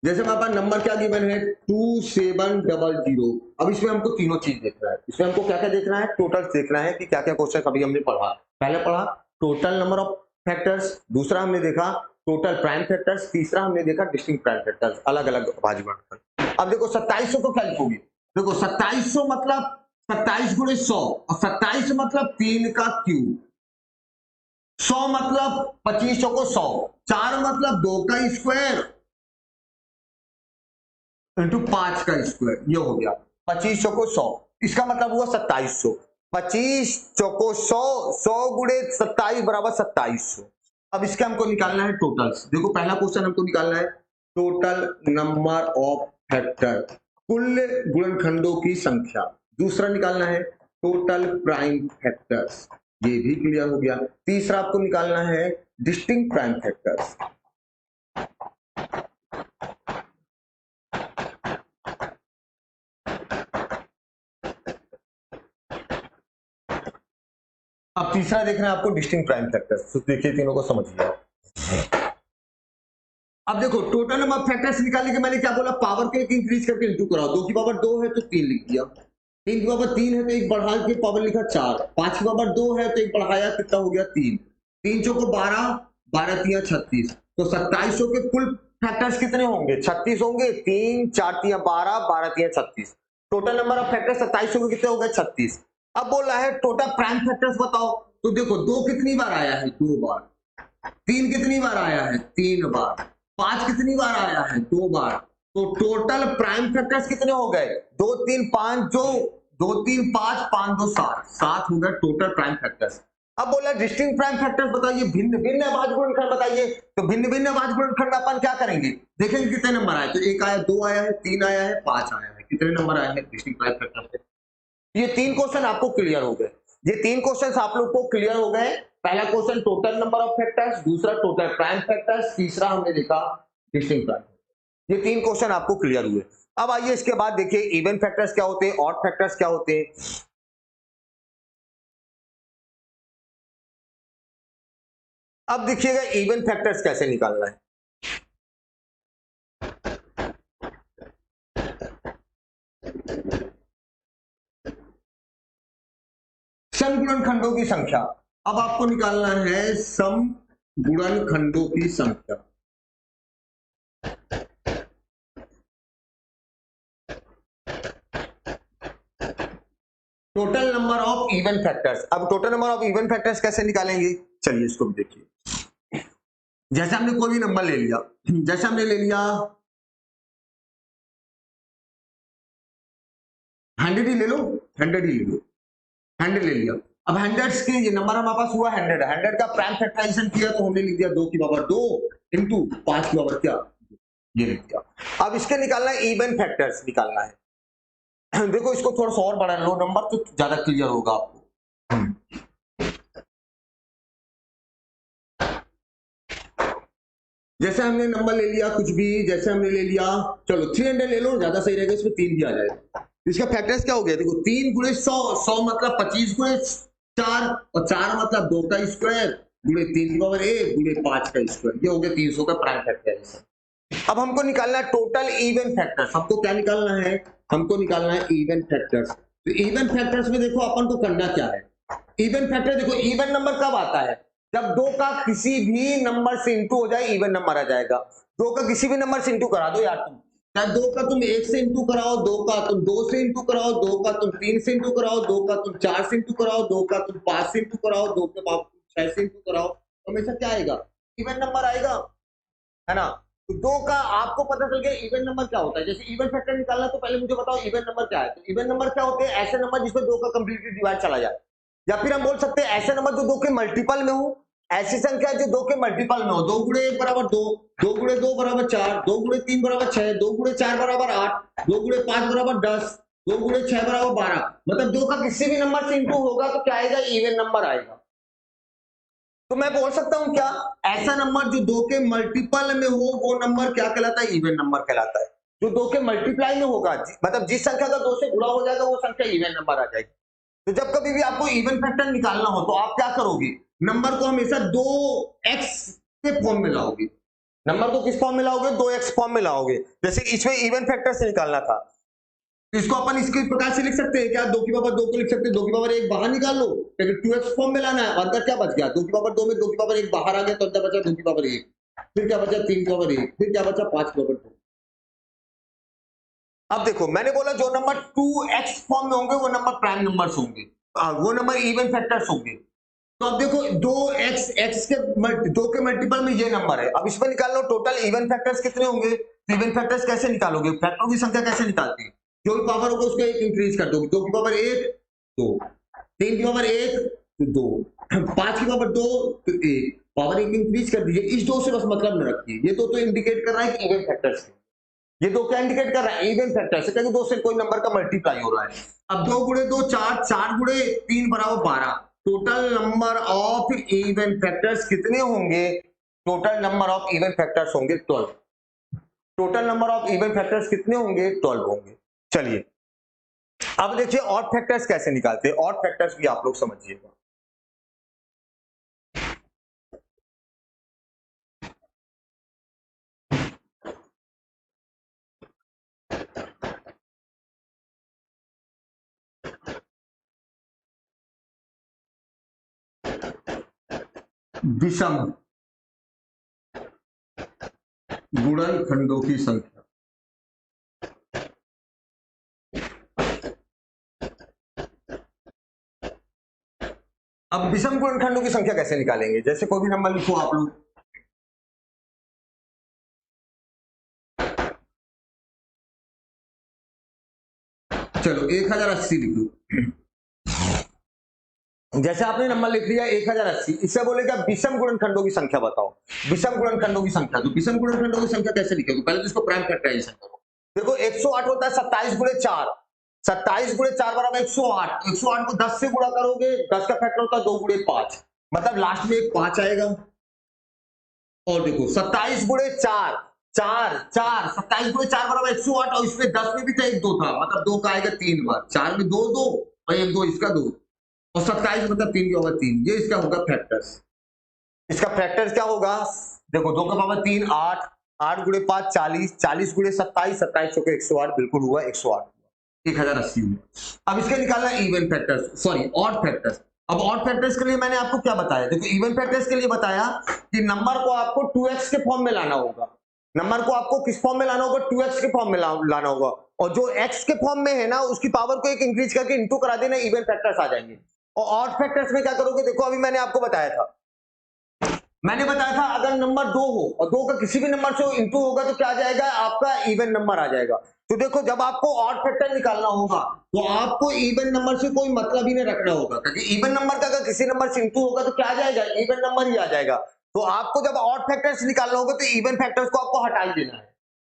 जैसे हमारे पास नंबर क्या गिवन है 2700, अब इसमें हमको तीनों चीज देखना है, इसमें हमको क्या क्या देखना है, टोटल देखना है कि क्या क्या क्वेश्चन अभी हमने पढ़ा, पहले पढ़ा टोटल नंबर ऑफ फैक्टर्स, दूसरा हमने देखा टोटल प्राइम फैक्टर्स, तीसरा हमने देखा डिस्टिंक्ट प्राइम फैक्टर्स, अलग अलग अभाज्य गुणनखंड। अब देखो 2700 को क्या लिखोगे, देखो 2700 मतलब 27 गुणे 100, और 27 मतलब 3 का क्यूब, 100 मतलब 2500 को 100, 4 मतलब 2 का स्क्वायर इंटू 5 का स्क्वायर, ये हो गया 2500 को 100, इसका मतलब हुआ 2700, 25 चौको 100, 100 गुणे 27 बराबर 2700। अब इसके हमको निकालना है टोटल्स, देखो पहला क्वेश्चन हमको निकालना है टोटल नंबर ऑफ फैक्टर, कुल गुणनखंडों की संख्या, दूसरा निकालना है टोटल प्राइम फैक्टर्स, ये भी क्लियर हो गया, तीसरा आपको निकालना है डिस्टिंक्ट प्राइम फैक्टर्स। अब तीसरा देखना है आपको डिस्टिंक्ट प्राइम फैक्टर्स, तो देखिए तीनों को समझिए। अब देखो टोटल नंबर फैक्टर्स निकालने के मैंने क्या बोला, पावर को एक इंक्रीज करके इंटू कराओ, 2 की पावर 2 है तो 3 लिख दिया, 3 की पावर 3 है तो एक बढ़ा के पावर लिखा 4, 5 की पावर 2 है तो एक बढ़ाया, कितना हो गया 3, 3 चौको 12, 12 तिया 36, तो 2700 के कुल फैक्टर्स कितने होंगे, 36 होंगे, 3 4 तिया 12, 12 तिया 36, टोटल नंबर ऑफ फैक्टर्स 2700 के कितने हो गए 36। अब बोल रहा है टोटल प्राइम फैक्टर्स बताओ, तो देखो 2 कितनी बार आया है, 2 बार, 3 कितनी बार आया है, 3 बार, 5 कितनी बार आया है, 2 बार, तो टोटल प्राइम फैक्टर्स कितने हो गए, 2 3 5 जो 2 3 5 5 2 7, 7 हो गए टोटल प्राइम फैक्टर्स। अब बोला डिस्टिंक्ट प्राइम फैक्टर्स बताइए, भिन्न भिन्न अभाज्य गुणनखंड बताइए, तो भिन्न भिन्न अभाज्य गुणनखंड में अपन क्या करेंगे, देखेंगे कितने नंबर आए, तो 1 आया, 2 आया है, 3 आया है, 5 आया है, कितने नंबर आए हैं डिस्टिंक्ट प्राइम फैक्टर्स। ये 3 क्वेश्चन आपको क्लियर हो गए, ये 3 क्वेश्चन आप लोग को क्लियर हो गए। पहला question total number of factors, दूसरा टोटल प्राइम फैक्टर्स, तीसरा हमने देखा डिस्टिंक्ट प्राइम। ये 3 क्वेश्चन आपको क्लियर हुए। अब आइए इसके बाद देखिए इवन फैक्टर्स क्या होते हैं, ऑड फैक्टर्स क्या होते हैं। अब देखिएगा इवन फैक्टर्स कैसे निकालना है। सम गुणनखंडों की संख्या, अब आपको निकालना है सम गुणनखंडों की संख्या। Total number of even factors. अब total number of even factors कैसे निकालेंगे, चलिए इसको भी देखिए। जैसे हमने कोई भी नंबर ले लिया, जैसे हमने ले लिया 100 ही ले लो, 100 ही ले लो, 100 ले लिया। अब 100 के ये नंबर हमारे पास हुआ 100, 100 का प्राइम फैक्टराइजेशन किया तो हमने लिख दिया 2 की पावर 2 इंटू 5 की पावर क्या, ये लिख दिया। अब इसके निकालना है इवन फैक्टर्स निकालना है। देखो इसको थोड़ा सा और बढ़ा लो नंबर तो ज्यादा क्लियर होगा आपको। जैसे हमने नंबर ले लिया कुछ भी, जैसे हमने ले लिया चलो 300 ले लो, ज्यादा सही रहेगा, इसमें 3 भी आ जाएगा। इसका फैक्टर्स क्या हो गया, देखो 3 गुणे 100, 100 मतलब 25 गुणे 4 और 4 मतलब 2 का स्क्वायर गुणे 3 की पावर 1 गुणे 5 का स्क्वायर, ये हो गया 300 का प्राइम फैक्टराइजेशन। अब हमको निकालना है टोटल इवन फैक्टर्स। हमको क्या निकालना है, हमको निकालना है इवन फैक्टर्स। तो इवन फैक्टर्स में देखो अपन को करना क्या है, इवन फैक्टर देखो इवन नंबर कब आता है, जब 2 का किसी भी नंबर से इंटू हो जाए इवन नंबर आ जाएगा। 2 का किसी भी नंबर से इंटू करा दो यार तुम, चाहे 2 का तुम 1 से इंटू कराओ, 2 का तुम 2 से इंटू कराओ, 2 का तुम 3 से इंटू कराओ, 2 का तुम 4 से इंटू कराओ, 2 का तुम 5 से इंटू कराओ, 2 के बाद 6 से इंटू कराओ, हमेशा क्या आएगा, इवन नंबर आएगा, है ना। तो 2 का आपको पता चल गया इवन नंबर क्या होता है। जैसे इवन फैक्टर निकालना तो पहले मुझे बताओ इवन नंबर क्या है। तो इवन नंबर क्या होते हैं, ऐसे नंबर जिसमें 2 का कंप्लीटली डिवाइड चला जाए, या फिर हम बोल सकते हैं ऐसे नंबर जो 2 के मल्टीपल में हो, ऐसी संख्या जो 2 के मल्टीपल में हो। 2 गुणे 1 बराबर 2, 2 गुणे 2 बराबर 4, 2 गुणे 3 बराबर 6, 2 गुणे 4 बराबर 8, 2 गुणे 5 बराबर 10, 2 गुणे 6 बराबर 12, मतलब 2 का किसी भी नंबर से इंटू होगा तो क्या आएगा, इवन नंबर आएगा। तो मैं बोल सकता हूं क्या, ऐसा नंबर जो 2 के मल्टीपल में हो वो नंबर क्या कहलाता है, इवन नंबर कहलाता है। जो 2 के मल्टीप्लाई में होगा, मतलब जिस संख्या का 2 से गुणा हो जाएगा वो संख्या इवन नंबर आ जाएगी। तो जब कभी भी आपको इवन फैक्टर निकालना हो तो आप क्या करोगे, नंबर को हमेशा 2x के फॉर्म में लाओगे। नंबर को किस फॉर्म में लाओगे, 2x फॉर्म में लाओगे। जैसे इसमें इवन फैक्टर से निकालना था, इसको अपन इसके प्रकार से लिख सकते हैं क्या, 2 की पावर 2 को लिख सकते हैं, 2 की पावर 1 बाहर निकाल लो, लेकिन 2x फॉर्म में लाना है। अंदर क्या बच गया, 2 की पावर 2 में 2 की पावर 1 बाहर आ गया तो अंदर बचा 2 की पावर 1, फिर क्या बचा 3 की पावर 1, फिर क्या बचा 5 की पावर 2। अब देखो मैंने बोला जो नंबर 2x फॉर्म में होंगे वो नंबर प्राइम नंबर्स होंगे, वो नंबर इवन फैक्टर्स होंगे। तो अब देखो 2x, x के 2 के मल्टीपल में ये नंबर है। अब इसमें निकाल लो टोटल इवन फैक्टर्स कितने होंगे। इवन फैक्टर्स कैसे निकालोगे, फैक्टरों की संख्या कैसे निकालती है, जो भी पावर होगा उसको 1 इंक्रीज कर दोगे। 2 की पावर 1 2, 3 की पावर 1 2, 5 की पावर 2 तो 1, पावर 1 इंक्रीज कर दीजिए। इस 2 से बस मतलब न रखिए, ये तो इंडिकेट कर रहा है कि इवन फैक्टर्स है। ये 2 क्या इंडिकेट कर रहा है, इवन फैक्टर से, क्योंकि 2 से कोई नंबर का मल्टीप्लाई हो रहा है। अब 2 गुणे 2 4, 4 गुणे 3 बराबर 12। Total number of even factors कितने होंगे, total number of even factors होंगे 12। Total number of even factors कितने होंगे, 12 होंगे। चलिए अब देखिए ऑड फैक्टर्स कैसे निकालते हैं, ऑड फैक्टर्स भी आप लोग समझिएगा। विषम गुणनखंडों की संख्या, अब विषम गुणनखंडों की संख्या कैसे निकालेंगे, जैसे कोई भी नंबर लिखो आप लोग, चलो 1080 लिख लो। जैसे आपने नंबर लिख लिया 1080, इससे बोलेगा विषम गुणनखंडों की संख्या बताओ। विषम गुणनखंडों की संख्या, तो विषम गुणनखंडों की संख्या कैसे लिखोगे, पहले तो इसको प्राइम फैक्टराइजेशन करो। देखो 108 होता है 27 गुणे 4, 27 गुणे 4 बराबर 108। 108 को 10 से गुणा करोगे, 10 का फैक्टर होता है 2 गुणे 5, मतलब लास्ट में एक 5 आएगा। और देखो 27 गुणे 4, 4 4, 27 गुणे 4 बराबर 108, और इसमें 10 में भी तो एक 2 था, मतलब 2 का आएगा 3 बार, 4 में 2 2 और एक 2 इसका 2, और 27 मतलब 3 का होगा 3, ये इसका होगा फैक्टर्स। इसका फैक्टर्स क्या होगा, देखो 2 का पावर 3 8, 8 गुणे 5 40, 40 गुणे 27, 27 चौके 108, बिल्कुल हुआ 108, 1080 हुआ। अब इसके निकालना even factors, sorry odd factors. अब ऑड फैक्टर्स के लिए मैंने आपको क्या बताया, देखो इवन फैक्टर्स के लिए बताया कि नंबर को आपको 2x के फॉर्म में लाना होगा। नंबर को आपको किस फॉर्म में लाना होगा, 2x के फॉर्म में लाना होगा। और जो x के फॉर्म में है ना उसकी पावर को एक इंक्रीज करके इंटू करा देना, इवन फैक्टर्स आ जाएंगे। और ऑड फैक्टर्स में क्या करोगे, देखो अभी मैंने आपको बताया था अगर नंबर 2 हो और 2 का किसी भी नंबर से इंटू होगा तो क्या आ जाएगा, आपका इवन नंबर आ जाएगा। तो देखो जब आपको ऑड फैक्टर निकालना होगा तो आपको इवन नंबर से कोई मतलब ही नहीं रखना होगा, क्योंकि इवन नंबर का अगर किसी नंबर से इंटू होगा तो क्या आ जाएगा, इवन नंबर ही आ जाएगा। तो आपको जब ऑड फैक्टर्स निकालना होगा तो इवन फैक्टर्स को आपको हटा ही देना है,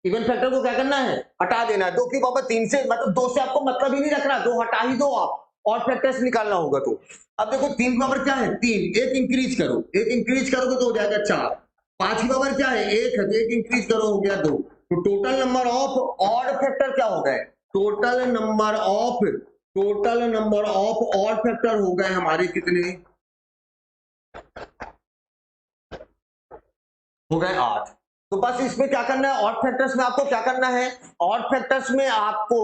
इवन फैक्टर को क्या करना है, हटा देना है। 2 की पावर 3 से मतलब 2 से आपको मतलब ही नहीं रखना, 2 हटा ही दो आप, ऑड फैक्टर्स निकालना होगा। तो अब देखो 3 की पावर क्या है 3, एक इंक्रीज करो, एक इंक्रीज करोगे तो हो जाएगा 4। 5 की पावर क्या है 1 है, तो एक इंक्रीज करो हो गया 2। तो total number of odd factor क्या हो गए, total number of odd factor हो गए हमारे कितने, हो गए 8। तो बस इसमें क्या करना है, ऑड फैक्टर्स में आपको क्या करना है, ऑड फैक्टर्स में आपको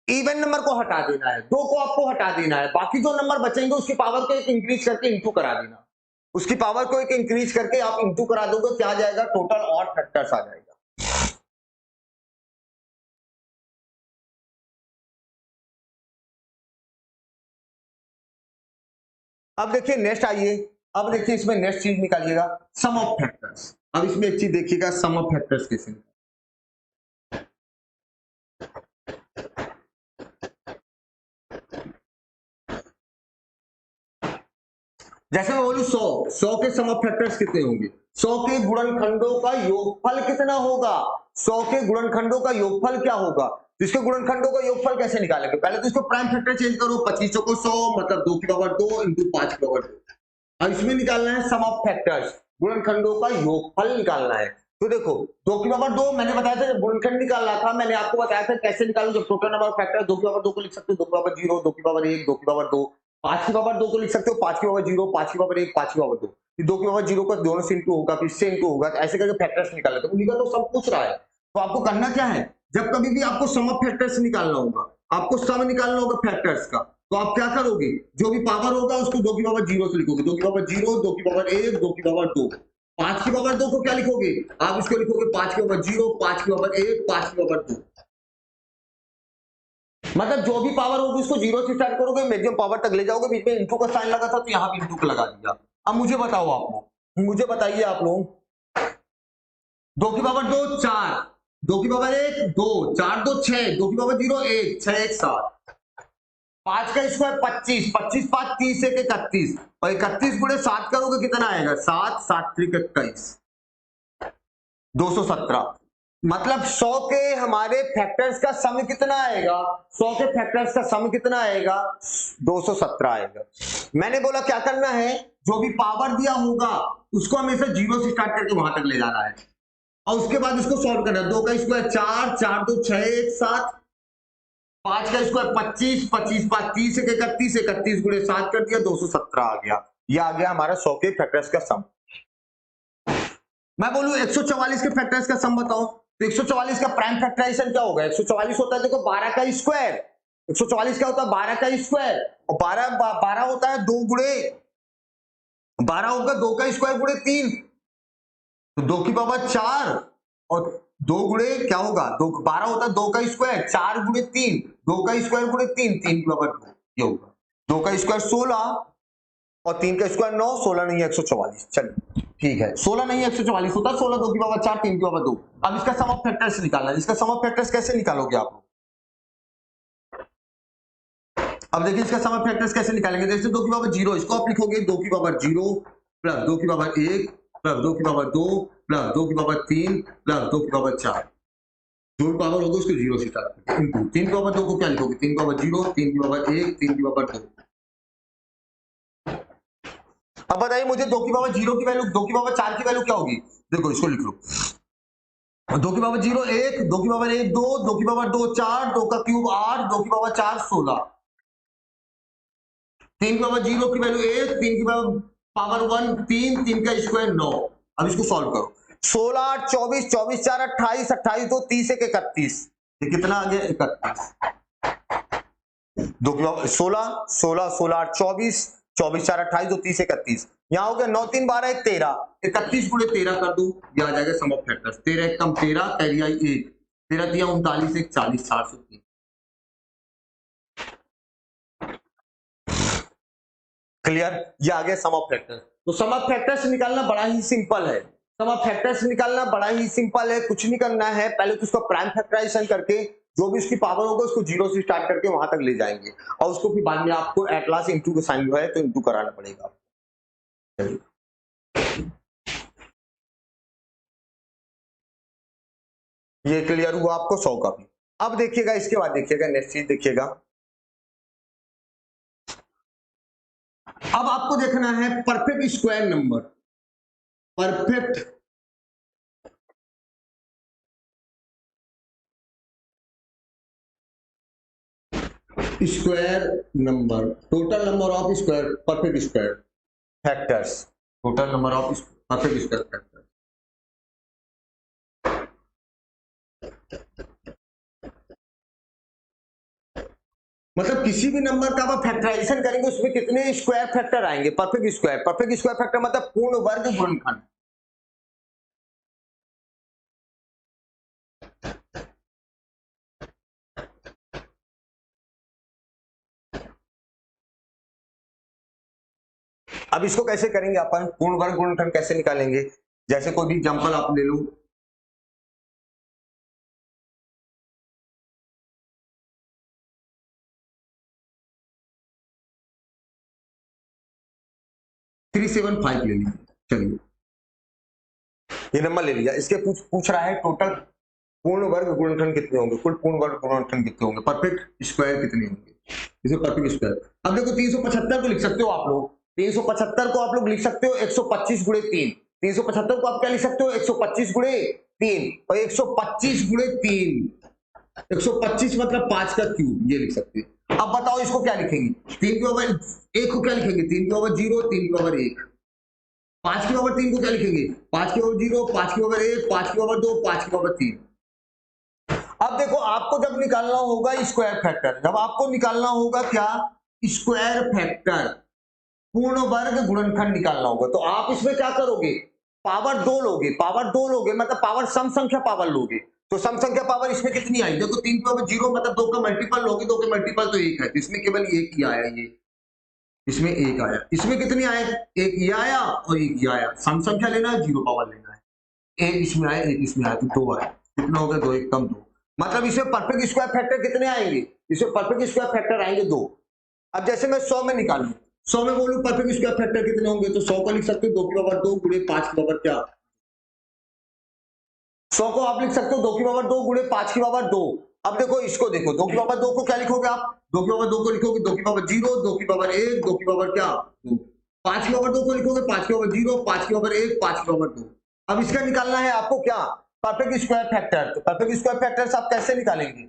इवन नंबर को हटा देना है, 2 को आपको हटा देना है, बाकी जो नंबर बचेंगे उसकी पावर को एक इंक्रीज करके इंटू करा देना, उसकी पावर को एक इंक्रीज करके आप इंटू करा दोगे, क्या आ जाएगा, टोटल ऑड फैक्टर्स आ जाएगा। अब देखिए नेक्स्ट आइए, अब देखिए इसमें नेक्स्ट चीज निकालिएगा सम ऑफ फैक्टर्स। अब इसमें एक चीज देखिएगा सम ऑफ फैक्टर्स कैसे, जैसे मैं बोलूं 100 के सम ऑफ फैक्टर्स कितने होंगे, 100 के गुणनखंडों का योगफल कितना होगा, 100 के गुणनखंडों का योगफल क्या होगा। तो इसके गुणनखंडों का योगफल कैसे निकालेंगे, पहले तो इसको प्राइम फैक्टर चेंज करो, 25 को 100 मतलब 2 की पावर 2 इंटू 5 की पावर 2। अब इसमें निकालना है सम ऑफ फैक्टर्स, गुणनखंडों का योगफल निकालना है। तो देखो 2 की पावर 2 मैंने बताया था, जब गुणनखंड निकालना था मैंने आपको बताया था कैसे निकालो, जब टोटल नंबर ऑफ फैक्टर 2 की पावर 2 को लिख सकते हो 2 की पावर 0, 2 की पावर 1, 2 की पावर 2, 5 की पावर 2 को लिख सकते हो 5 की पावर 0, 5 की पावर 1, 5 की पावर 2, 2 की पावर 0 का दोनों से इंटू होगा फिर से इंटू होगा, ऐसे करके फैक्टर्स निकालना। तो उन्हीं का तो सब पूछ रहा है, तो आपको करना क्या है, जब कभी भी आपको सम ऑफ फैक्टर्स निकालना होगा, आपको सम निकालना होगा फैक्टर्स का, तो आप क्या करोगे, जो भी पावर होगा उसको 2 की पावर 0 से लिखोगे, 2 की पावर 0, 2 की पावर 1, 2 की पावर 2। 5 की पावर 2 को क्या लिखोगे, आप इसको लिखोगे 5 की पावर 0, 5 की पावर 1, 5 की पावर 2। मतलब जो भी पावर होगी उसको 0 से स्टार्ट करोगे, मैक्सिमम पावर तक ले जाओगे, बीच में इंटू का साइन लगा था तो यहाँ भी इंटू का लगा दिया। अब मुझे बताओ आप लोग, मुझे बताइए आप लोग, 2 की पावर 2 4, 2 की पावर 1 2, 4 2 6, 2 की पावर 0 1, 6 1 7, 5 का स्क्वायर 25, 25 5 30 1 31, और 31 गुणे 7 करोगे कितना आएगा 7 7 3 21, 217। मतलब 100 के हमारे फैक्टर्स का सम कितना आएगा, 100 के फैक्टर्स का सम कितना आएगा 217 आएगा। मैंने बोला क्या करना है, जो भी पावर दिया होगा उसको हमेशा 0 से स्टार्ट करके वहां तक ले जाना है, और उसके बाद उसको सॉल्व करना है। 2 का स्क्वायर 4, 4 2 6 1 7, 5 का स्क्वायर 25, 25 5 30 1 31, 31 गुणे 7 कर दिया 217 आ गया। ये आ गया हमारा 100 के फैक्टर्स का सम। मैं बोलूं 144 के फैक्टर्स का सम बताओ, तो 144 का प्राइम फैक्टराइजेशन क्या होगा, 144 होता है देखो 12 का स्क्वायर, 144 क्या होता है 12 का स्क्वायर, और 12 होता है 2 गुणे 12 होगा 2 का स्क्वायर गुणे 3, तो 2 की पावर 4 और 2 गुणे क्या होगा 2, 12 होता है 2 का स्क्वायर 4 गुणे 3, 2 का स्क्वायर गुणे 3, 3 की पावर 2, ये होगा 2 का स्क्वायर 16 और 3 का स्क्वायर 9, 16 नहीं है 144। चलिए ठीक है 16 नहीं है 144 होता है, 16 2 की पावर 4 3 की पावर 2। अब इसका सम ऑफ फैक्टर्स निकालना है, इसका सम ऑफ फैक्टर्स कैसे निकालोगे आप लोग, अब देखिए इसका सम ऑफ फैक्टर्स कैसे निकालेंगे, जैसे 2 की पावर 0 इसको आप लिखोगे 2 की पावर 0 प्लस 2 की पावर 1 प्लस 2 की पावर 2 प्लस 2 की पावर 3 प्लस 2 की पावर 4, जो भी पावर होगा उसको 0 से स्टार्ट करके इनटू 3 की पावर 2 को क्या लिखोगे 3 की पावर 0, 3 की पावर 1, 3 की पावर 2। अब बताइए मुझे 2 की पावर 0 की वैल्यू, 2 की पावर 4 की वैल्यू क्या होगी, देखो इसको लिख लो 2 की पावर 0 1, 2 की पावर 1 2, 2 की पावर 2 4, 2 का क्यूब 8, 2 की पावर 4 16, 3 की पावर 0 की वैल्यू 1, 3 की पावर 1 3, 3 का स्क्वायर 9। अब इसको सॉल्व करो 16 8 24, 24 4 28, 28 2 30 1 31, ये कितना आ गया 31, 2 की पावर 16 16 16 8 24, 24 4 28 2 30 31, यहाँ हो गया 9 3 12 1 13, 31 गुणे 13 कर दो, ये आ जाएगा सम ऑफ फैक्टर्स, 13 1 कम 13 कैरी आई 1, 13 तिया 39, 1 40, 403। क्लियर? ये आ गया सम ऑफ फैक्टर्स। तो सम ऑफ फैक्टर्स निकालना बड़ा ही सिंपल है। सम ऑफ फैक्टर्स निकालना बड़ा ही सिंपल है, कुछ नहीं करना है, पहले तो उसको प्राइम फैक्टराइजेशन करके जो भी उसकी पावर होगा उसको जीरो से स्टार्ट करके वहां तक ले जाएंगे, और उसको फिर बाद में आपको एट लास्ट इंटू का साइन जो है तो इंटू कराना पड़ेगा। ये क्लियर हुआ आपको 100 का भी। अब देखिएगा इसके बाद, देखिएगा नेक्स्ट चीज देखिएगा, अब आपको देखना है perfect square number. Perfect square number, total number of square perfect square factors, total number of perfect square factors. मतलब किसी भी नंबर का आप फैक्टराइजेशन करेंगे उसमें कितने स्क्वायर फैक्टर आएंगे? परफेक्ट स्क्वायर फैक्टर मतलब पूर्ण वर्ग गुणनखंड। अब इसको कैसे करेंगे अपन? पूर्ण वर्ग गुणनखंड कैसे निकालेंगे? जैसे कोई भी एग्जांपल आप ले लो, थ्री 7 5 ले लीजिए, चलिए ये नंबर ले लिया, इसके पूछ रहा है टोटल पूर्ण वर्ग गुणनखंड कितने होंगे, कुल पूर्ण वर्ग गुणनखंड कितने होंगे, परफेक्ट स्क्वायर कितने होंगे, इसे परफेक्ट स्क्वायर। अब देखो 375 को लिख सकते हो आप लोग, 375 को आप लोग लिख सकते हो 125 गुणे 3, 375 को आप क्या लिख सकते हो 125 गुणे 3, और 125 गुणे 3, 125 मतलब 5 का क्यूब, ये लिख सकते हैं। अब बताओ इसको क्या लिखेंगे? 3 के ओवर 1 को क्या लिखेंगे? 3 के ओवर 0, 3 के ओवर 1। 5 के ओवर 3 को क्या लिखेंगे? 5 के ओवर 0, 5 के ओवर 1, 5 के ओवर 2, 5 के ओवर 3। अब देखो आपको जब निकालना होगा स्क्वायर फैक्टर, जब आपको निकालना होगा क्या? स्क्वायर फैक्टर, पूर्ण वर्ग गुणनखंड निकालना होगा, तो आप इसमें क्या करोगे? पावर 2 लोगे, पावर 2 लोगे मतलब पावर सम संख्या पावर लोगे। तो सम संख्या पावर इसमें कितनी आई? देखो 3 के ऊपर 0 मतलब 2 का मल्टीपल लोगे, 2 के मल्टीपल तो 1 है, तो इसमें केवल 1 ही आया, ये इसमें 1 आया। इसमें कितनी आए? 1 ये आया और 1 ये आया। सम संख्या लेना है, 0 पावर लेना है। 1 इसमें आया, 1 इसमें आया, तो 2 आया। कितना हो गया? 2 1 कम 2, मतलब इसमें परफेक्ट स्क्वायर फैक्टर कितने आएंगे? इसमें परफेक्ट स्क्वायर फैक्टर आएंगे 2। अब जैसे मैं 100 में निकालू, 100 में बोलूं परफेक्ट स्क्वायर फैक्टर कितने होंगे, तो 100 को लिख सकते हो 2 की पावर 2 गुणे 5 की पावर क्या, 100 को आप लिख सकते हो 2 की पावर 2 गुणे 5 की पावर 2। अब देखो इसको देखो, 2 की पावर 2 को क्या लिखोगे आप? 2 की पावर 2 को लिखोगे 2 की पावर 0, 2 की पावर 1, 2 की पावर क्या 2। 5 की पावर 2 को लिखोगे 5 की पावर 0, 5 की पावर 1, 5 की पावर 2। अब इसका निकालना है आपको क्या? Perfect square factor. तो परफेक्ट स्क्वायर फैक्टर आप कैसे निकालेंगे?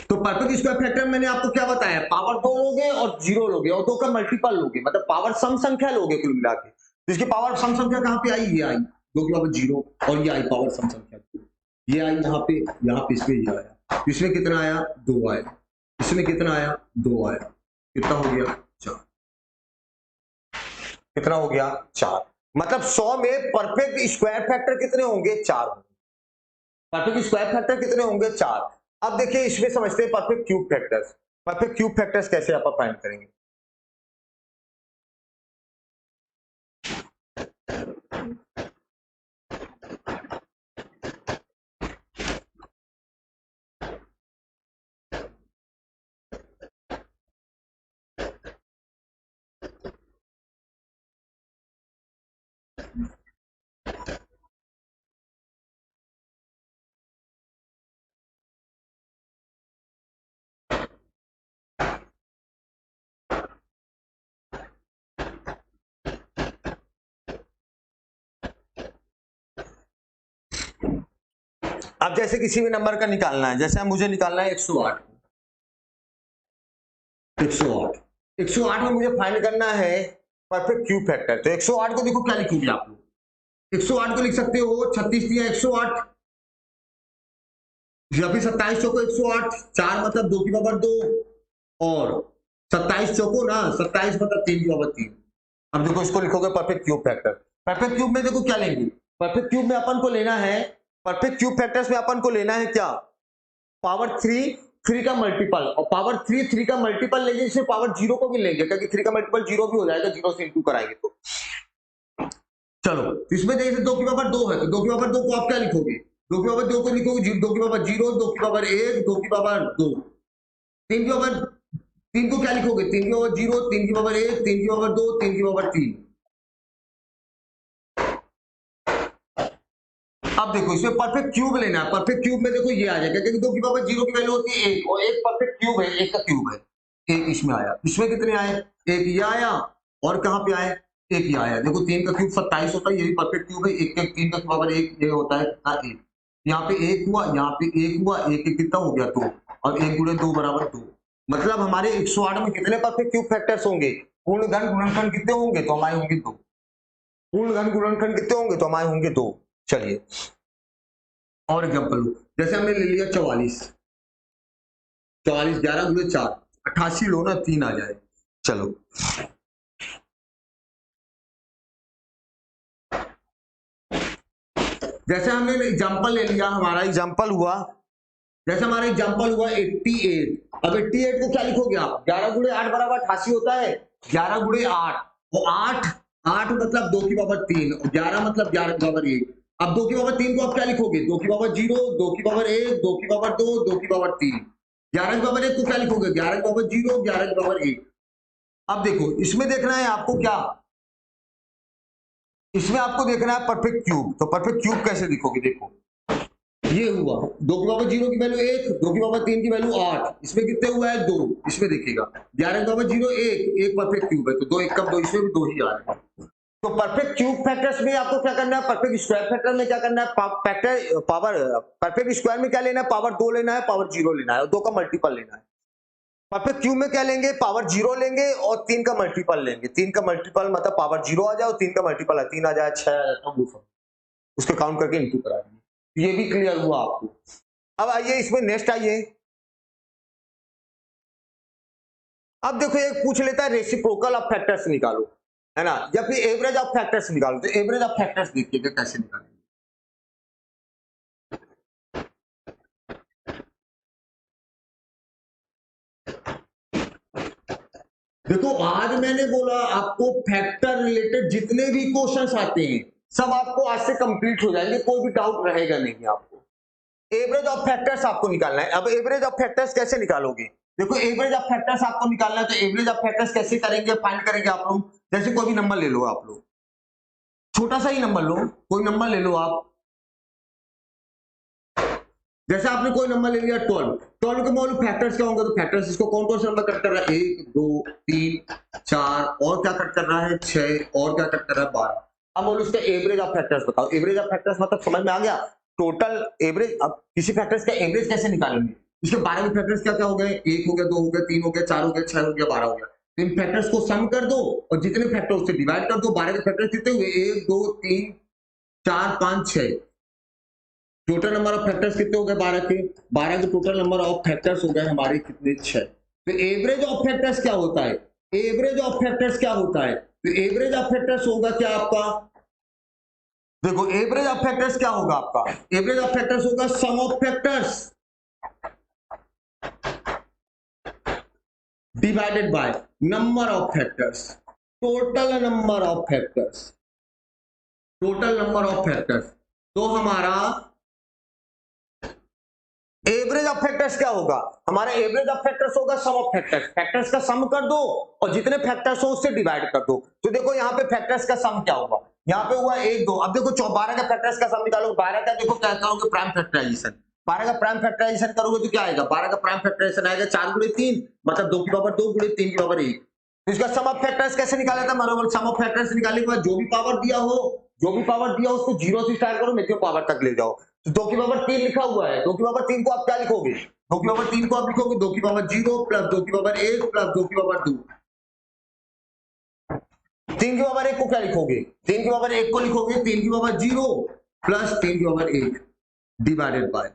तो परफेक्ट स्क्वायर फैक्टर मैंने आपको क्या बताया? पावर 2 लोगे और 0 लोगे और 2 का मल्टीपल लोगे, मतलब पावर सम संख्या लोगे कुल मिला के। तो इसकी पावर सम संख्या कहां पे आई? ये आई 2 की पावर 0, और ये आई पावर सम संख्या, ये आई यहाँ पे इसमें ये आया, इसमें कितना आया? 2 आया, इसमें कितना आया? 2 आया, कितना हो गया? 4। कितना हो गया? 4। मतलब 100 में परफेक्ट स्क्वायर फैक्टर कितने होंगे? 4 होंगे। परफेक्ट स्क्वायर फैक्टर कितने होंगे? 4। अब देखिए इसमें समझते हैं perfect cube factors. Perfect cube factors कैसे आप फाइंड करेंगे? अब जैसे किसी भी नंबर का निकालना है, जैसे मुझे निकालना है 108, 108, 108 में मुझे फाइंड करना है परफेक्ट क्यूब फैक्टर। तो 108 को देखो क्या लिखोगे आप लोग? 108 को लिख सकते हो 36 दिया 108, या फिर 27 चौको 108, 4 मतलब 2 की पावर 2, और 27 चौको ना 27 मतलब 3 की पावर 3। अब देखो इसको लिखोगे perfect cube factor. Perfect cube में देखो क्या लेंगे? परफेक्ट क्यूब में अपन को लेना है परफेक्ट क्यूब फैक्टर्स में अपन को लेना है क्या, पावर 3 का मल्टीपल, और पावर 3 का मल्टीपल लेंगे, इसमें पावर 0 को भी लेंगे, क्योंकि 3 का मल्टीपल 0 भी हो जाएगा, 0 से इंटू कराएंगे तो। चलो इसमें जैसे 2 की पावर 2 है, तो 2 की पावर 2 को आप क्या लिखोगे, 2 की पावर 2 को लिखोगे 2 की पावर 0, 2 की पावर 1, 2 की पावर 2, 3 की पावर 3 को क्या लिखोगे, 3 की पावर 0, 3 की पावर 1, 3 की पावर 2, 3 की पावर 3। अब देखो इसमें परफेक्ट क्यूब लेना है, परफेक्ट क्यूब में देखो ये आ जाएगा, क्योंकि 2 की पावर 0 की वैल्यू होती है 1, और एक परफेक्ट क्यूब है, एक का क्यूब है, एक इसमें आया, इसमें कितने आए, एक ये आया, और कहां पे आए, एक ये आया। देखो 3 का क्यूब 27 होता है, ये भी परफेक्ट क्यूब है, एक का 3 का पावर 1 ये होता है कितना, 1, यहाँ पे 1 हुआ, यहाँ पे 1 हुआ, 1 कितना हो गया 2, और 1 गुणे 2 बराबर 2। मतलब हमारे 108 में कितने परफेक्ट क्यूब फैक्टर्स होंगे, पूर्ण घन गुणनखंड कितने होंगे, तो हमारे होंगे 2, पूर्ण घन गुणनखंड कितने होंगे, तो हमारे होंगे 2। चलिए और एग्जाम्पल लो, जैसे हमने ले लिया 44, 11 गुणे 4 88 लो ना, 3 आ जाए। चलो जैसे हमने एग्जाम्पल ले लिया, हमारा एग्जाम्पल हुआ, जैसे हमारा एग्जाम्पल हुआ 88, अब 88 को क्या लिखोगे आप, 11 गुणे 8 बराबर 88 होता है, 11 गुणे 8, वो 8 मतलब 2 की पावर 3, 11 मतलब 11 की पावर 1। अब 2 की पावर 3 को आप क्या लिखोगे, 2 की पावर 0, 2 की पावर 1, 2 की पावर 2, 2 की पावर 3। 11 की पावर 1 को क्या लिखोगे, 11 की पावर 0, 11 की पावर 1। अब देखो इसमें देखना है आपको क्या, इसमें आपको देखना है परफेक्ट क्यूब, तो परफेक्ट क्यूब कैसे लिखोगे, देखो ये हुआ 2 की पावर 0 की वैल्यू 1, 2 की पावर 3 की वैल्यू 8, इसमें कितने हुआ है 2, इसमें देखिएगा 11 की पावर 0 1 परफेक्ट क्यूब है, तो 2 1 कम 2, इसमें भी 2 ही आ रहा है। तो परफेक्ट क्यूब फैक्टर्स में आपको क्या करना है, परफेक्ट स्क्वायर फैक्टर में क्या करना है, फैक्टर पावर, परफेक्ट स्क्वायर में क्या लेना है, पावर 2 लेना है, पावर 0 लेना है, और 2 का मल्टीपल लेना है। परफेक्ट क्यूब में क्या लेंगे, पावर 0 लेंगे और 3 का मल्टीपल लेंगे, 3 का मल्टीपल मतलब पावर 0 आ जाए और 3 का मल्टीपल है 3 आ जाए, 6 आ जाए, उसको काउंट करके इंटू करा देंगे। ये भी क्लियर हुआ आपको। अब आइए इसमें नेक्स्ट आइए, अब देखो एक पूछ लेता है रेसिप्रोकल ऑफ फैक्टर्स निकालो, है ना, या फिर एवरेज ऑफ फैक्टर्स निकालो, तो एवरेज ऑफ फैक्टर्स देखिएगा कैसे निकालेंगे। देखो आज मैंने बोला आपको फैक्टर रिलेटेड जितने भी क्वेश्चंस आते हैं सब आपको आज से कंप्लीट हो जाएंगे, कोई भी डाउट रहेगा नहीं आपको। एवरेज ऑफ फैक्टर्स आपको निकालना है। अब एवरेज ऑफ फैक्टर्स कैसे निकालोगे, देखो एवरेज ऑफ फैक्टर्स आपको निकालना है, तो एवरेज ऑफ फैक्टर्स कैसे करेंगे, फाइंड करेंगे आप लोग। जैसे कोई भी नंबर ले लो, आप लोग छोटा सा ही नंबर लो, कोई नंबर ले लो आप, जैसे आपने कोई नंबर ले लिया 12, 12 के मोल फैक्टर्स क्या होंगे, तो फैक्टर्स इसको कौन कौन सा नंबर कट कर रहा है, 1 2 3 4, और क्या कट कर रहा है 6, और क्या कट कर रहा है 12। अब बोलो इसका एवरेज ऑफ फैक्टर्स बताओ। एवरेज ऑफ फैक्टर्स मतलब समझ में आ गया, टोटल एवरेज। अब किसी फैक्टर्स का एवरेज कैसे निकालेंगे, इसके 12 में फैक्टर्स क्या क्या हो गए, 1 हो गया, 2 हो गया, 3 हो गया, 4 हो गया, 6 हो गया, 12 हो गया। तो इन फैक्टर्स को सम कर दो और जितने फैक्टर उससे डिवाइड कर दो। 12 के फैक्टर्स कितने हुए, 1 2 3 4 5 6, टोटल नंबर ऑफ फैक्टर्स कितने हो गए 12 के, 12 के टोटल नंबर ऑफ फैक्टर्स हो गए हमारे कितने, 6। तो एवरेज ऑफ फैक्टर्स क्या होता है, एवरेज ऑफ फैक्टर्स क्या होता है, तो एवरेज ऑफ फैक्टर्स होगा क्या आपका, देखो एवरेज ऑफ फैक्टर्स क्या होगा आपका, एवरेज ऑफ फैक्टर्स होगा sum of factors divided by number of factors, total number of factors, total number of factors. तो हमारा एवरेज ऑफ फैक्टर्स क्या होगा, हमारा एवरेज ऑफ फैक्टर्स होगा सम ऑफ फैक्टर्स, फैक्टर्स का सम कर दो और जितने फैक्टर्स हो उससे डिवाइड कर दो। तो देखो यहाँ पे फैक्टर्स का सम क्या होगा, यहाँ पे हुआ 1 2, अब देखो 12 का फैक्टर्स का सम निकालो, 12 का देखो क्या करोगे, प्राइम फैक्टराइजेशन, 12 का प्राइम फैक्टराइजेशन करोगे तो क्या आएगा, 12 का प्राइम फैक्टराइजेशन आएगा 4 गुणे 3 मतलब 2 की पावर 2 गुणे 3 की पावर 1। तो इसका सम ऑफ फैक्टर्स कैसे निकाला था, बराबर सम ऑफ फैक्टर्स निकालने के बाद जो भी पावर दिया हो, जो भी पावर दिया हो उसको 0 से स्टार्ट करो, मैक्सिमम पावर तक ले जाओ। तो 2 की पावर 3 लिखा हुआ है, 2 की पावर 3 को आप क्या लिखोगे, 2 की पावर 3 को आप लिखोगे 2 की पावर 0 प्लस 2 की पावर 1 प्लस 2 की पावर 2। 3 की पावर 1 को क्या लिखोगे, 3 की पावर 1 को लिखोगे 3 की पावर 0 प्लस 3 की power 1 divided by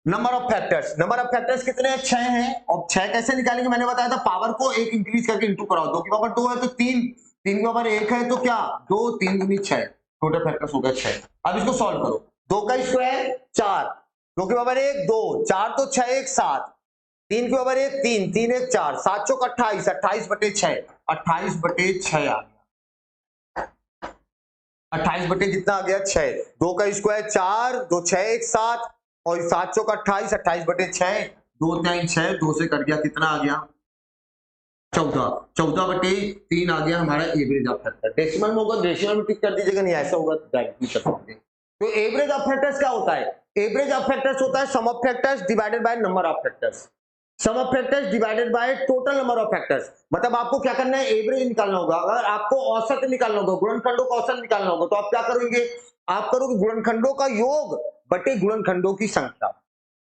number of factors. Number of factors कितने हैं, 6 हैं। और 6 कैसे निकालेंगे, मैंने बताया था पावर को 1 इंक्रीज करके इंटू कराओ। 2 की पावर 2 है तो 3, 3 की पावर 1 है तो क्या 2, 3 दूनी 6, टोटल फैक्टर्स हो गए 6। अब इसको सॉल्व करो, 2 का स्क्वायर 4, 2 की पावर 1 2, 4 तो 6 1 7, 3 की पावर 1 3, 3 1 4, 7 चौक 28, 28 बटे 6, 28 बटे 6 आ गया, 28 बटे कितना आ गया 6, 2 का स्क्वायर 4, 2 6 1 7 और 7 चौक 28, 28 बटे 6, 2 3 6, 2 से कट गया कितना आ गया 14, 14 बटे 3 आ गया हमारा एवरेज ऑफ फैक्टर। डेसिमल में होगा डेसिमल में टिक कर दीजिएगा, नहीं ऐसा होगा डायरेक्टली कर सकते। तो एवरेज ऑफ फैक्टर्स क्या होता है? एवरेज ऑफ फैक्टर्स होता है sum of factors divided by number of factors, sum of factors divided by total number of factors. मतलब आपको क्या करना है, एवरेज निकालना होगा। अगर आपको औसत निकालना होगा, गुणनखंडों का औसत निकालना होगा, तो आप क्या करोगे, आप करोगे गुणनखंडों का योग बटे गुणनखंडों की संख्या।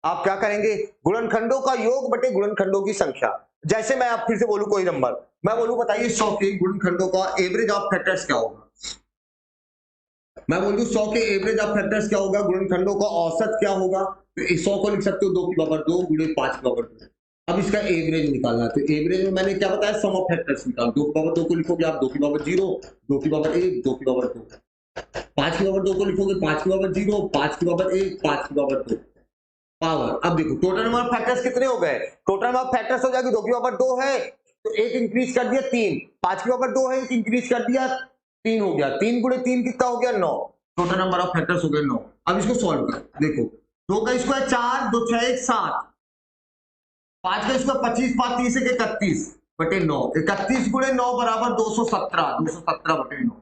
आप क्या करेंगे, गुणनखंडों का योग बटे गुणनखंडों की संख्या। जैसे मैं आप फिर से बोलूं कोई नंबर, मैं बोलूं बताइए 100 के गुणनखंडों का एवरेज ऑफ फैक्टर्स क्या होगा, मैं बोलूं 100 के एवरेज ऑफ फैक्टर्स क्या होगा, गुणनखंडों का औसत क्या होगा, तो 100 को लिख सकते हो 2 की पावर 2 गुणे 5 की पावर 2। अब इसका एवरेज निकालना है, तो एवरेज में मैंने क्या बताया, सम ऑफ फैक्टर्स निकाल, 2 की पावर 2 को लिखोगे आप 2 की पावर 0, 2 की पावर 1 2 की पावर 2, 5 की पावर 2 को लिखोगे 5 की पावर 0, 5 की पावर 1 5 की पावर 2 पावर। अब देखो टोटल नंबर ऑफ फैक्टर्स कितने हो गए, टोटल नंबर ऑफ फैक्टर्स हो जाएगी 2 की पावर 2 है तो 1 इंक्रीज कर दिया 3, 5 की पावर 2 है 1 इंक्रीज कर दिया 3 हो गया, 3 गुणे 3 कितना हो गया 9, टोटल नंबर ऑफ फैक्टर्स हो गए 9। अब इसको सॉल्व करो, देखो 2 का स्क्वायर 4, 2 6 1 7, 5 का स्क्वायर 25 5 30 1 31 बटे 9, 31 गुणे 9 बराबर 217, 217 बटे 9,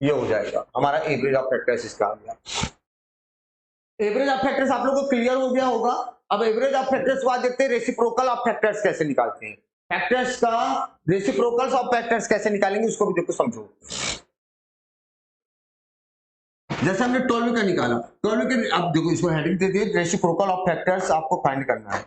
ये हो जाएगा हमारा एवरेज ऑफ फैक्टर्स इसका आ गया। एवरेज ऑफ फैक्टर्स आप लोगों को क्लियर हो गया होगा। अब एवरेज ऑफ फैक्टर्स के बाद देखते हैं रेसिप्रोकल ऑफ फैक्टर्स कैसे निकालते हैं, फैक्टर्स का रेसिप्रोकल्स ऑफ फैक्टर्स कैसे निकालेंगे उसको भी देखो समझो। जैसे हमने 12 का निकाला, 12 के अब देखो इसको हेडिंग दे दिए रेसिप्रोकल ऑफ फैक्टर्स आपको फाइंड करना है।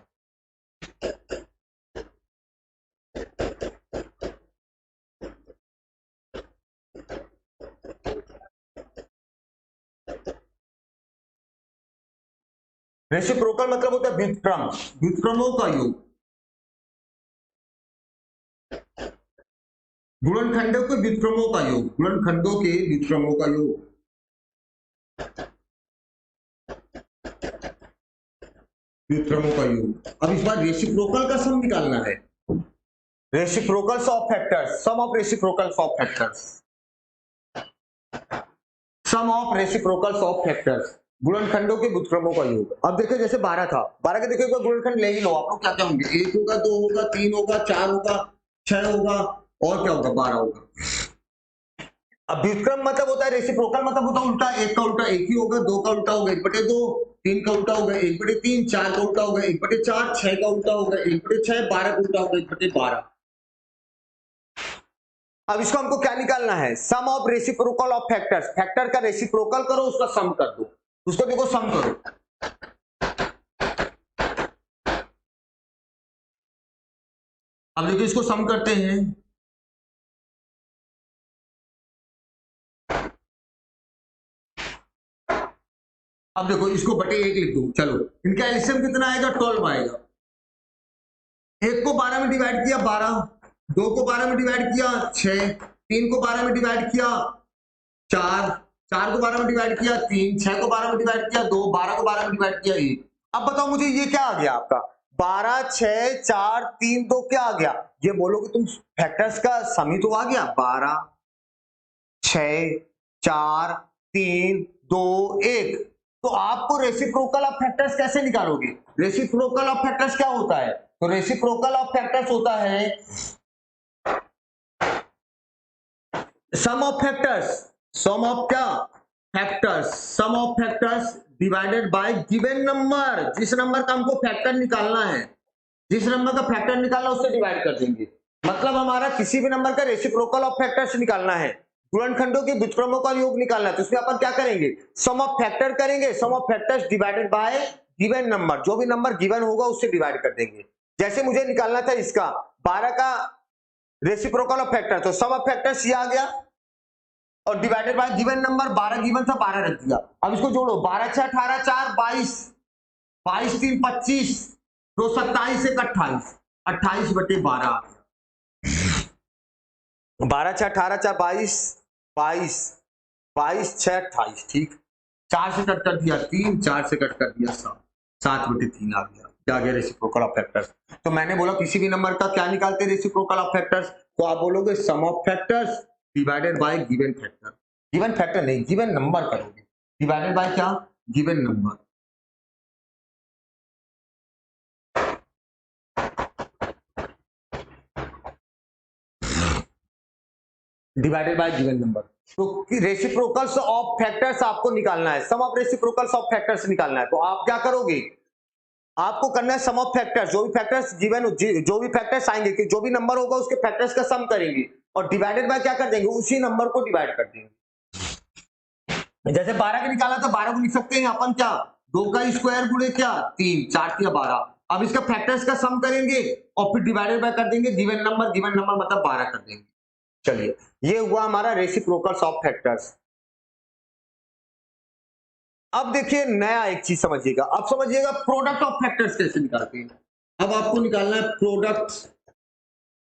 रेसिप्रोकल मतलब होता है व्युत्क्रम, व्युत्क्रमों का योग, गुणनखंडों के व्युत्क्रमों का योग, गुणनखंडों के व्युत्क्रमों का योग, व्युत्क्रमों का योग। अब इस बार रेसिप्रोकल का सम निकालना है, reciprocals of factors, sum of reciprocals of factors, sum of reciprocals of factors, गुणनखंडों के व्युत्क्रमों का योग। अब देखो जैसे 12 था, 12 का देखो एक बार गुणनखंड ले ही लो, आप लोग क्या क्या होंगे, 1 होगा 2 होगा 3 होगा 4 होगा 6 होगा और क्या होगा 12 होगा। अब व्युत्क्रम मतलब होता है, रेसिप्रोकल मतलब होता है उल्टा, 1 का उल्टा 1 ही होगा, 2 का उल्टा होगा 1/2, 3 का उल्टा होगा 1/3, 4 का उल्टा होगा 1/4, 6 का उल्टा होगा 1/6, 12 का उल्टा होगा 1/12। अब इसको हमको क्या निकालना है, sum of reciprocal of factors, factor का रेसिप्रोकल करो उसका सम कर दो, उसको देखो सम करो। अब देखो इसको सम करते हैं, अब देखो इसको बटे 1 लिख दो, चलो इनका एलसीएम कितना आएगा 12 आएगा, 1 को 12 में डिवाइड किया 12, 2 को 12 में डिवाइड किया 6, 3 को 12 में डिवाइड किया 4, 4 को 12 में डिवाइड किया 3, 6 को 12 में डिवाइड किया 2, 12 को 12 में डिवाइड किया 1। अब बताओ मुझे ये क्या आ गया आपका, 12 6 4 3 2 क्या आ गया, ये बोलोगे तुम फैक्टर्स का सम ही तो आ गया, 12 6 4 3 2 1। तो आपको रेसिप्रोकल ऑफ फैक्टर्स कैसे निकालोगे, रेसिप्रोकल ऑफ फैक्टर्स क्या होता है, तो रेसिप्रोकल ऑफ फैक्टर्स होता है sum of factors, sum of क्या factors, sum of factors divided by given number, जिस नंबर का हमको फैक्टर निकालना है, जिस नंबर का फैक्टर निकालना उससे डिवाइड कर देंगे। मतलब हमारा किसी भी नंबर का रेसिप्रोकल ऑफ फैक्टर्स निकालना है, गुणनखंडों के व्युत्क्रमों का योग निकालना है, तो इसमें अपन क्या करेंगे, सम ऑफ फैक्टर करेंगे, sum of factors divided by given number, जो भी नंबर गिवन होगा उससे डिवाइड कर देंगे। जैसे मुझे निकालना था इसका 12 का रेसिप्रोकल ऑफ फैक्टर, तो सम ऑफ फैक्टर्स ये आ गया और divided by given number, 12 given था 12 रख दिया। अब इसको जोड़ो, 12 6 18 4 22, 22 3 25, 2 27 1 28, 28 बटे 12, 12 6 18 4 22, 22 22 6 28, ठीक। 4 से कट कर दिया 3, 4 से कट कर दिया 7, 7/3 आ गया, क्या गया रेसिप्रोकल ऑफ फैक्टर्स। तो मैंने बोला किसी भी नंबर का क्या निकालते हैं रेसिप्रोकल ऑफ फैक्टर्स, तो आप बोलोगे sum of factors divided by given factor, given factor नहीं गिवन नंबर करोगे, डिवाइडेड बाय क्या, given number. Divided by given number. तो रेसिप्रोकल्स ऑफ फैक्टर्स आपको निकालना है, sum of reciprocals of factors निकालना है, तो आप क्या करोगे, आपको करना है सम ऑफ फैक्टर्स, जो भी फैक्टर्स गिवन, जो भी फैक्टर्स आएंगे कि जो भी नंबर होगा उसके फैक्टर्स का सम करेंगे और डिवाइडेड बाय क्या कर देंगे, उसी नंबर को डिवाइड कर देंगे। जैसे 12 का निकाला तो 12 को लिख सकते हैं अपन क्या, 2 का स्क्वायर गुणे क्या 3, 4 या 12। अब इसका फैक्टर्स का सम करेंगे और फिर डिवाइडेड बाय कर देंगे गिवन नंबर मतलब 12 कर देंगे। चलिए ये हुआ हमारा रेसिप्रोकल्स ऑफ फैक्टर्स। अब देखिए नया एक चीज समझिएगा, अब समझिएगा प्रोडक्ट ऑफ फैक्टर्स कैसे निकालते हैं। अब आपको निकालना है प्रोडक्ट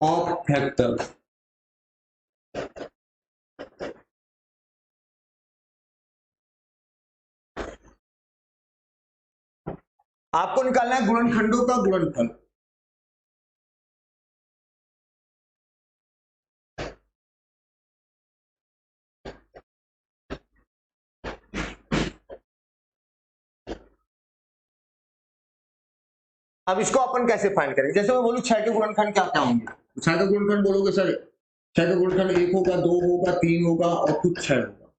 ऑफ फैक्टर्स। आपको निकालना है गुणनखंडों का गुणनफल। अब इसको अपन कैसे फाइंड करेंगे, जैसे मैं बोलूं 6 के गुणनखंड क्या क्या होंगे, 6 का गुणनखंड बोलोगे सर 6 का गुणनखंड 1 होगा, 2 होगा, 3 होगा और कुछ 6 होगा।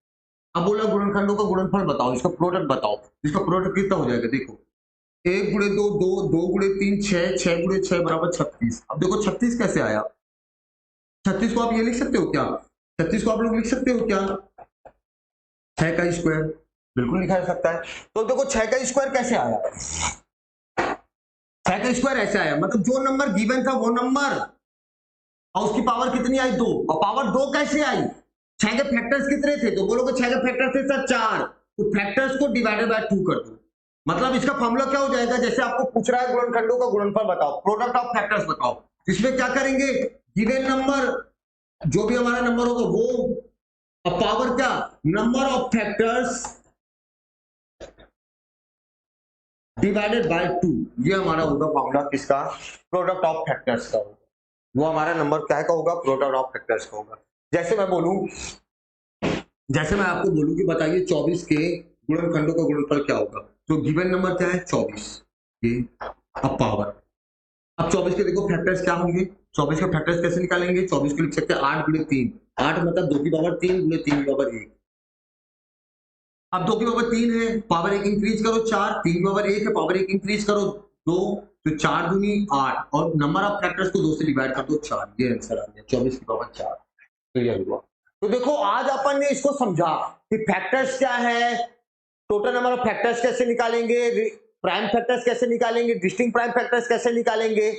अब बोला गुणनखंडों का गुणनफल बताओ, इसका प्रोडक्ट बताओ, इसका प्रोडक्ट कितना हो जाएगा, देखो 1 गुणे 2 2, 2 गुणे 3 6, 6 गुणे 6 बराबर 36। अब देखो 36 कैसे आया, 36 को आप ये लिख सकते हो क्या, 36 को आप लोग लिख सकते हो क्या 6 का स्क्वायर, बिल्कुल लिखा जा सकता है। तो देखो 6 का स्क्वायर कैसे आया, 6 का स्क्वायर ऐसे आया, मतलब जो नंबर गिवन था वो नंबर और उसकी पावर कितनी आई 2, और पावर 2 कैसे आई, 6 के फैक्टर्स कितने थे, तो बोलोगे 6 के फैक्टर थे सर 4, तो फैक्टर्स को डिवाइडेड बाय 2 कर दो। मतलब इसका फॉर्मूला क्या हो जाएगा, जैसे आपको पूछ रहा है गुणनखंडों का गुणनफल बताओ, प्रोडक्ट ऑफ फैक्टर्स बताओ, इसमें क्या करेंगे, गिवन नंबर जो भी हमारा नंबर होगा वो, अब पावर क्या, number of factors divided bye 2, ये हमारा होगा फॉर्मूला किसका, प्रोडक्ट ऑफ फैक्टर्स का होगा, वो हमारा नंबर क्या का होगा, प्रोडक्ट ऑफ फैक्टर्स का होगा। जैसे मैं बोलूं, जैसे मैं आपको बोलूं कि बताइए 24 के गुणनखंडों का गुणनफल क्या होगा, तो गिवन नंबर क्या है 24, ये अब पावर, अब 24 के देखो फैक्टर्स क्या होंगे, 24 के फैक्टर्स कैसे निकालेंगे, 24 को लिख सकते हैं 8 गुणे 3, 8 मतलब 2 की पावर 3 गुणे 3 की पावर 1। अब 2 की पावर 3 है, पावर 1 इंक्रीज करो 4, 3 की पावर 1 है, पावर 1 इंक्रीज करो 2, तो 4 दूनी 8 और नंबर ऑफ फैक्टर्स को 2 से डिवाइड कर दो 4, ये आंसर आ गया 24 की पावर 4। क्लियर हुआ। तो देखो आज अपन ने इसको समझा कि फैक्टर्स क्या है, टोटल नंबर ऑफ फैक्टर्स कैसे निकालेंगे, प्राइम फैक्टर्स कैसे निकालेंगे, डिस्टिंक्ट प्राइम फैक्टर्स कैसे निकालेंगे,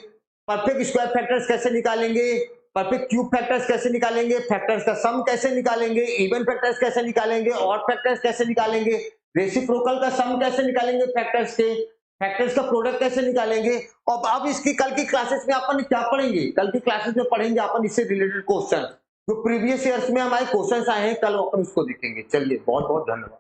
परफेक्ट स्क्वायर फैक्टर्स कैसे निकालेंगे, परफेक्ट क्यूब फैक्टर्स कैसे निकालेंगे, फैक्टर्स का सम कैसे निकालेंगे, इवन फैक्टर्स कैसे निकालेंगे, ऑड फैक्टर्स कैसे निकालेंगे, रेसिप्रोकल का सम कैसे निकालेंगे फैक्टर्स के, फैक्टर्स का प्रोडक्ट कैसे निकालेंगे। और अब इसकी कल की क्लासेस में अपन क्या पढ़ेंगे, कल की क्लासेस में पढ़ेंगे अपन इससे रिलेटेड क्वेश्चन, जो प्रीवियस ईयर्स में हमारे क्वेश्चंस आए हैं, कल अपन उसको देखेंगे। चलिए बहुत बहुत धन्यवाद।